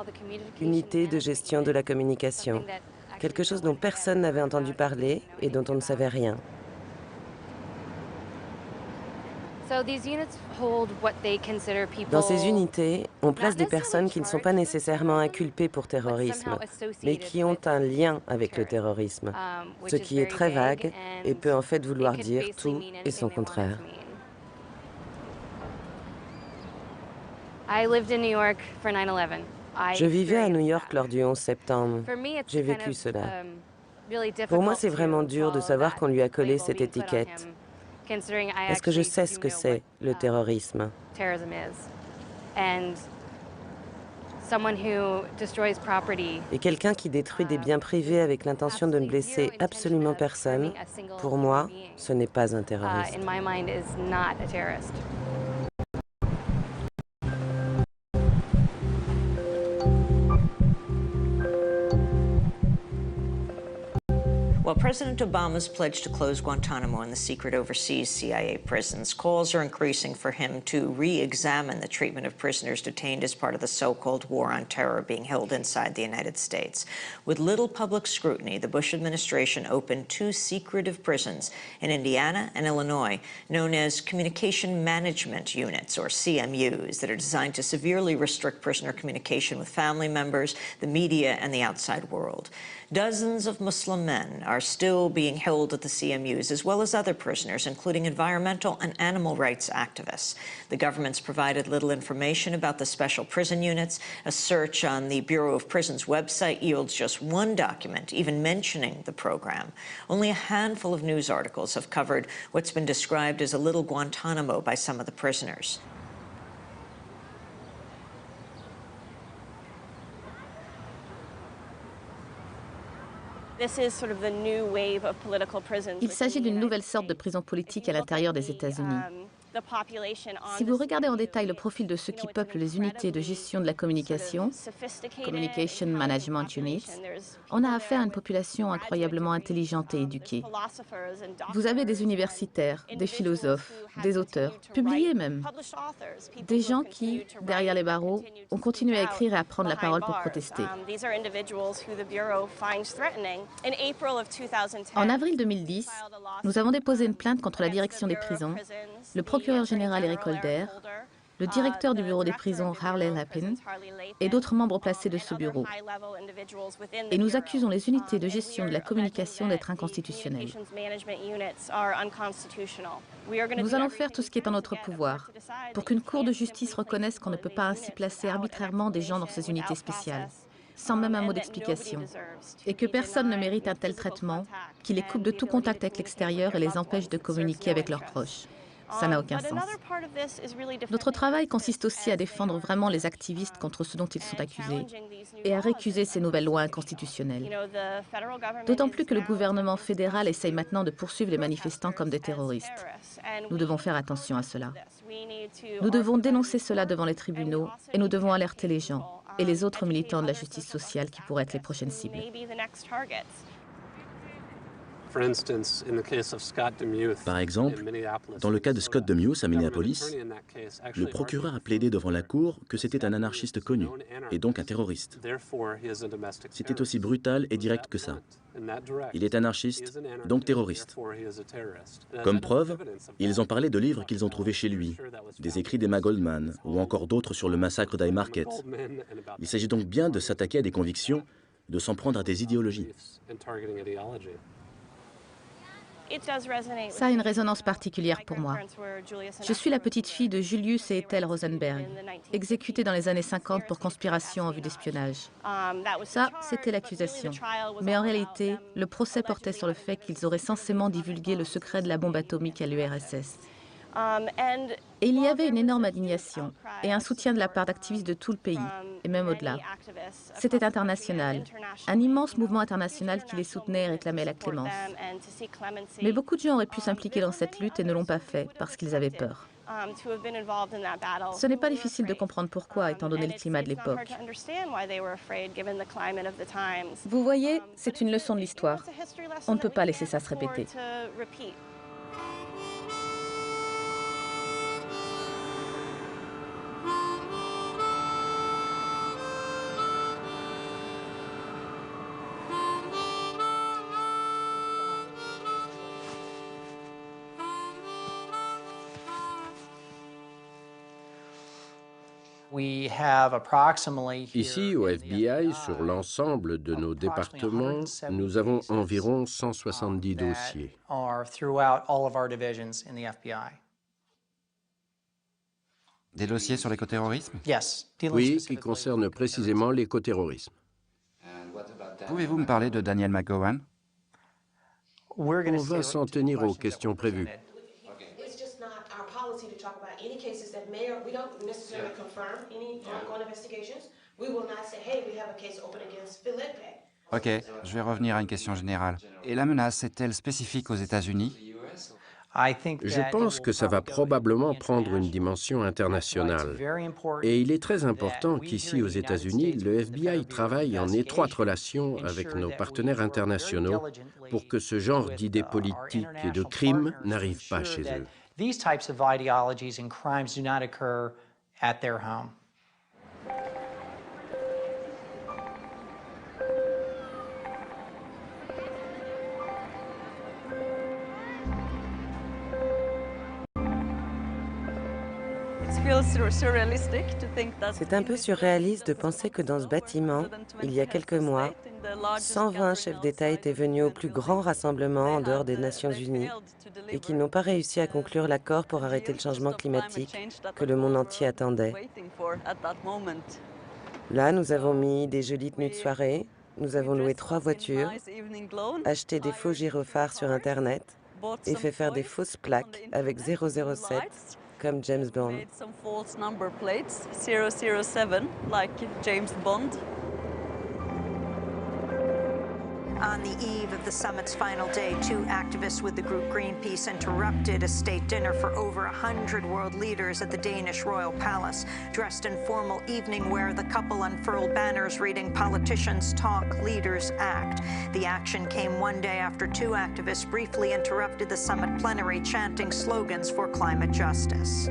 unité de gestion de la communication, quelque chose dont personne n'avait entendu parler et dont on ne savait rien. Dans ces unités, on place des personnes qui ne sont pas nécessairement inculpées pour terrorisme, mais qui ont un lien avec le terrorisme, ce qui est très vague et peut en fait vouloir dire tout et son contraire. Je vivais à New York lors du 11 septembre. J'ai vécu cela. Pour moi, c'est vraiment dur de savoir qu'on lui a collé cette étiquette. Est-ce que je sais ce que c'est, le terrorisme? Et quelqu'un qui détruit des biens privés avec l'intention de ne blesser absolument personne, pour moi, ce n'est pas un terroriste. While President Obama's pledge to close Guantanamo and the secret overseas CIA prisons, calls are increasing for him to re-examine the treatment of prisoners detained as part of the so-called war on terror being held inside the United States. With little public scrutiny, the Bush administration opened 2 secretive prisons in Indiana and Illinois, known as Communication Management Units, or CMUs, that are designed to severely restrict prisoner communication with family members, the media, and the outside world. Dozens of Muslim men are still being held at the CMUs, as well as other prisoners, including environmental and animal rights activists. The government's provided little information about the special prison units. A search on the Bureau of Prisons website yields just 1 document, even mentioning the program. Only a handful of news articles have covered what's been described as a little Guantanamo by some of the prisoners. Il s'agit d'une nouvelle sorte de prison politique à l'intérieur des États-Unis. Si vous regardez en détail le profil de ceux qui peuplent les unités de gestion de la communication, Communication Management Units, on a affaire à une population incroyablement intelligente et éduquée. Vous avez des universitaires, des philosophes, des auteurs, publiés même. Des gens qui, derrière les barreaux, ont continué à écrire et à prendre la parole pour protester. En avril 2010, nous avons déposé une plainte contre la direction des prisons, le procureur général Eric Holder, le directeur du bureau des prisons Harley Lapin et d'autres membres placés de ce bureau. Et nous accusons les unités de gestion de la communication d'être inconstitutionnelles. Nous allons faire tout ce qui est en notre pouvoir pour qu'une cour de justice reconnaisse qu'on ne peut pas ainsi placer arbitrairement des gens dans ces unités spéciales, sans même un mot d'explication, et que personne ne mérite un tel traitement qui les coupe de tout contact avec l'extérieur et les empêche de communiquer avec leurs proches. Ça n'a aucun sens. Notre travail consiste aussi à défendre vraiment les activistes contre ce dont ils sont accusés et à récuser ces nouvelles lois inconstitutionnelles. D'autant plus que le gouvernement fédéral essaye maintenant de poursuivre les manifestants comme des terroristes. Nous devons faire attention à cela. Nous devons dénoncer cela devant les tribunaux et nous devons alerter les gens et les autres militants de la justice sociale qui pourraient être les prochaines cibles. Par exemple, dans le cas de Scott Demuse à Minneapolis, le procureur a plaidé devant la cour que c'était un anarchiste connu, et donc un terroriste. C'était aussi brutal et direct que ça. Il est anarchiste, donc terroriste. Comme preuve, ils ont parlé de livres qu'ils ont trouvés chez lui, des écrits d'Emma Goldman, ou encore d'autres sur le massacre d'Haymarket. Il s'agit donc bien de s'attaquer à des convictions, de s'en prendre à des idéologies. Ça a une résonance particulière pour moi. Je suis la petite fille de Julius et Ethel Rosenberg, exécutés dans les années 50 pour conspiration en vue d'espionnage. Ça, c'était l'accusation. Mais en réalité, le procès portait sur le fait qu'ils auraient censément divulgué le secret de la bombe atomique à l'URSS. Et il y avait une énorme indignation et un soutien de la part d'activistes de tout le pays, et même au-delà. C'était international, un immense mouvement international qui les soutenait et réclamait la clémence. Mais beaucoup de gens auraient pu s'impliquer dans cette lutte et ne l'ont pas fait parce qu'ils avaient peur. Ce n'est pas difficile de comprendre pourquoi, étant donné le climat de l'époque. Vous voyez, c'est une leçon de l'histoire. On ne peut pas laisser ça se répéter. Ici, au FBI, sur l'ensemble de nos départements, nous avons environ 170 dossiers. Des dossiers sur l'écoterrorisme? Oui, qui concernent précisément l'écoterrorisme. Pouvez-vous me parler de Daniel McGowan? On va s'en tenir aux questions prévues. Ok, je vais revenir à une question générale. Et la menace est-elle spécifique aux États-Unis? Je pense que ça va probablement prendre une dimension internationale. Et il est très important qu'ici aux États-Unis, le FBI travaille en étroite relation avec nos partenaires internationaux pour que ce genre d'idées politiques et de crimes n'arrivent pas chez eux. These types of ideologies and crimes do not occur at their home. C'est un peu surréaliste de penser que dans ce bâtiment, il y a quelques mois, 120 chefs d'État étaient venus au plus grand rassemblement en dehors des Nations Unies et qu'ils n'ont pas réussi à conclure l'accord pour arrêter le changement climatique que le monde entier attendait. Là, nous avons mis des jolies tenues de soirée, nous avons loué 3 voitures, acheté des faux gyrophares sur Internet et fait faire des fausses plaques avec 007 comme James Bond. On the eve of the summit's final day, 2 activists with the group Greenpeace interrupted a state dinner for over 100 world leaders at the Danish Royal Palace. Dressed in formal evening wear, the couple unfurled banners reading "Politicians talk, leaders act." The action came one day after 2 activists briefly interrupted the summit plenary, chanting slogans for climate justice.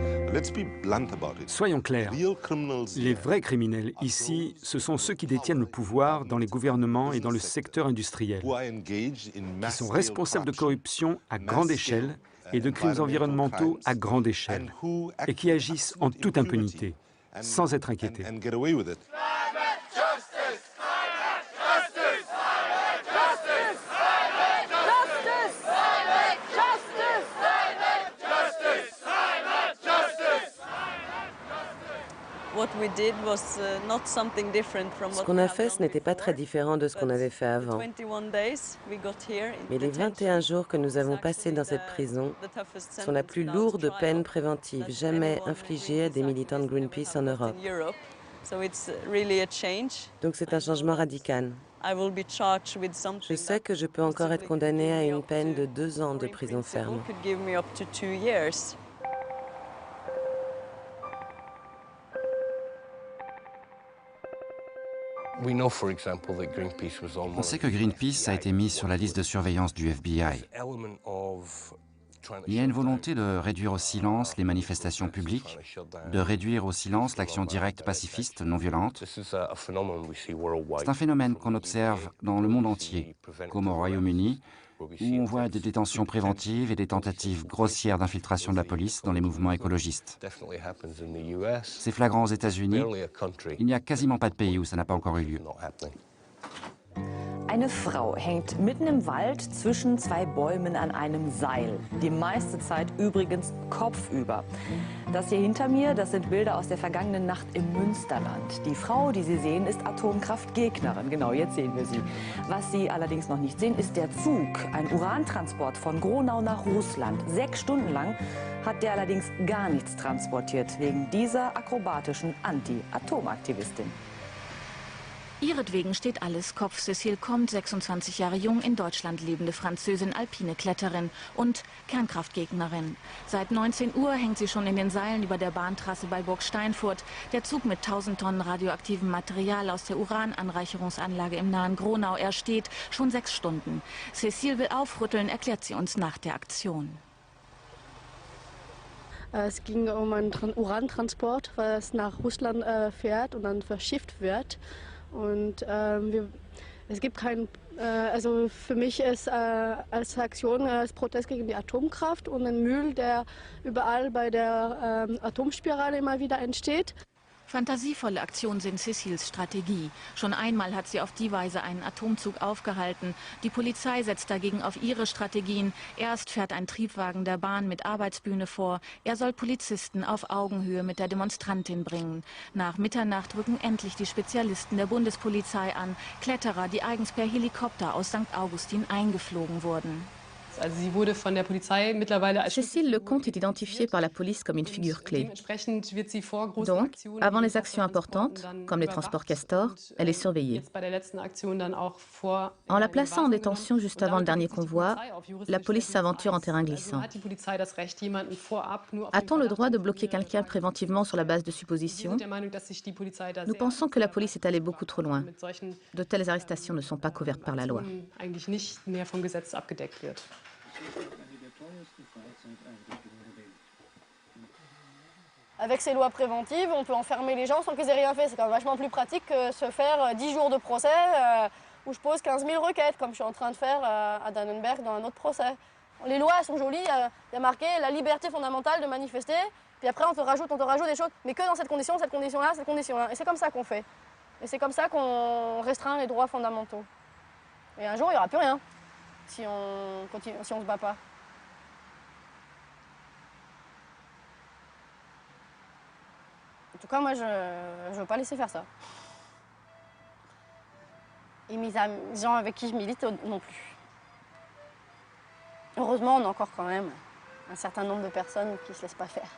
Soyons clairs, les vrais criminels ici, ce sont ceux qui détiennent le pouvoir dans les gouvernements et dans le secteur industriel, qui sont responsables de corruption à grande échelle et de crimes environnementaux à grande échelle, et qui agissent en toute impunité, sans être inquiétés. Ce qu'on a fait, ce n'était pas très différent de ce qu'on avait fait avant. Mais les 21 jours que nous avons passés dans cette prison sont la plus lourde peine préventive jamais infligée à des militants de Greenpeace en Europe. Donc c'est un changement radical. Je sais que je peux encore être condamnée à une peine de 2 ans de prison ferme. On sait que Greenpeace a été mis sur la liste de surveillance du FBI. Il y a une volonté de réduire au silence les manifestations publiques, de réduire au silence l'action directe pacifiste non violente. C'est un phénomène qu'on observe dans le monde entier, comme au Royaume-Uni, où on voit des détentions préventives et des tentatives grossières d'infiltration de la police dans les mouvements écologistes. C'est flagrant aux États-Unis. Il n'y a quasiment pas de pays où ça n'a pas encore eu lieu. Eine Frau hängt mitten im Wald zwischen 2 Bäumen an einem Seil. Die meiste Zeit übrigens kopfüber. Das hier hinter mir, das sind Bilder aus der vergangenen Nacht im Münsterland. Die Frau, die Sie sehen, ist Atomkraftgegnerin. Genau, jetzt sehen wir sie. Was Sie allerdings noch nicht sehen, ist der Zug. Ein Urantransport von Gronau nach Russland. 6 Stunden lang hat der allerdings gar nichts transportiert, wegen dieser akrobatischen Anti-Atomaktivistin. Ihretwegen steht alles Kopf. Cécile kommt, 26 Jahre jung, in Deutschland lebende Französin, alpine Kletterin und Kernkraftgegnerin. Seit 19 Uhr hängt sie schon in den Seilen über der Bahntrasse bei Burg Steinfurt. Der Zug mit 1000 Tonnen radioaktivem Material aus der Urananreicherungsanlage im nahen Gronau. Er steht schon 6 Stunden. Cécile will aufrütteln, erklärt sie uns nach der Aktion. Es ging um einen Urantransport, was nach Russland fährt und dann verschifft wird. Und es gibt kein, also für mich ist als Aktion als Protest gegen die Atomkraft und den Müll, der überall bei der Atomspirale immer wieder entsteht. Fantasievolle Aktionen sind Céciles Strategie. Schon einmal hat sie auf die Weise einen Atomzug aufgehalten. Die Polizei setzt dagegen auf ihre Strategien. Erst fährt ein Triebwagen der Bahn mit Arbeitsbühne vor. Er soll Polizisten auf Augenhöhe mit der Demonstrantin bringen. Nach Mitternacht rücken endlich die Spezialisten der Bundespolizei an. Kletterer, die eigens per Helikopter aus St. Augustin eingeflogen wurden. Cécile Lecomte est identifiée par la police comme une figure clé. Donc, avant les actions importantes, comme les transports Castor, elle est surveillée. En la plaçant en détention juste avant le dernier convoi, la police s'aventure en terrain glissant. A-t-on le droit de bloquer quelqu'un préventivement sur la base de suppositions? Nous pensons que la police est allée beaucoup trop loin. De telles arrestations ne sont pas couvertes par la loi. Avec ces lois préventives, on peut enfermer les gens sans qu'ils aient rien fait. C'est quand même vachement plus pratique que se faire 10 jours de procès où je pose 15 000 requêtes, comme je suis en train de faire à Dannenberg dans un autre procès. Les lois, elles sont jolies, il y a marqué la liberté fondamentale de manifester, puis après on te rajoute des choses, mais que dans cette condition, cette condition-là, cette condition-là. Et c'est comme ça qu'on fait. Et c'est comme ça qu'on restreint les droits fondamentaux. Et un jour, il n'y aura plus rien si on se bat pas. En tout cas, moi, je ne veux pas laisser faire ça. Et mes gens avec qui je milite non plus. Heureusement, on a encore quand même un certain nombre de personnes qui ne se laissent pas faire.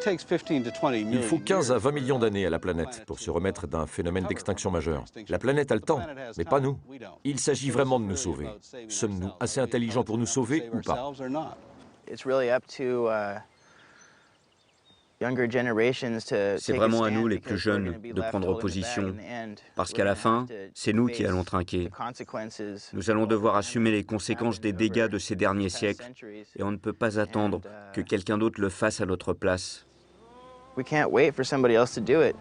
Il faut 15 à 20 millions d'années à la planète pour se remettre d'un phénomène d'extinction majeure. La planète a le temps, mais pas nous. Il s'agit vraiment de nous sauver. Sommes-nous assez intelligents pour nous sauver ou pas? C'est vraiment à nous, les plus jeunes, de prendre position, parce qu'à la fin, c'est nous qui allons trinquer. Nous allons devoir assumer les conséquences des dégâts de ces derniers siècles, et on ne peut pas attendre que quelqu'un d'autre le fasse à notre place. We can't wait for somebody else to do it.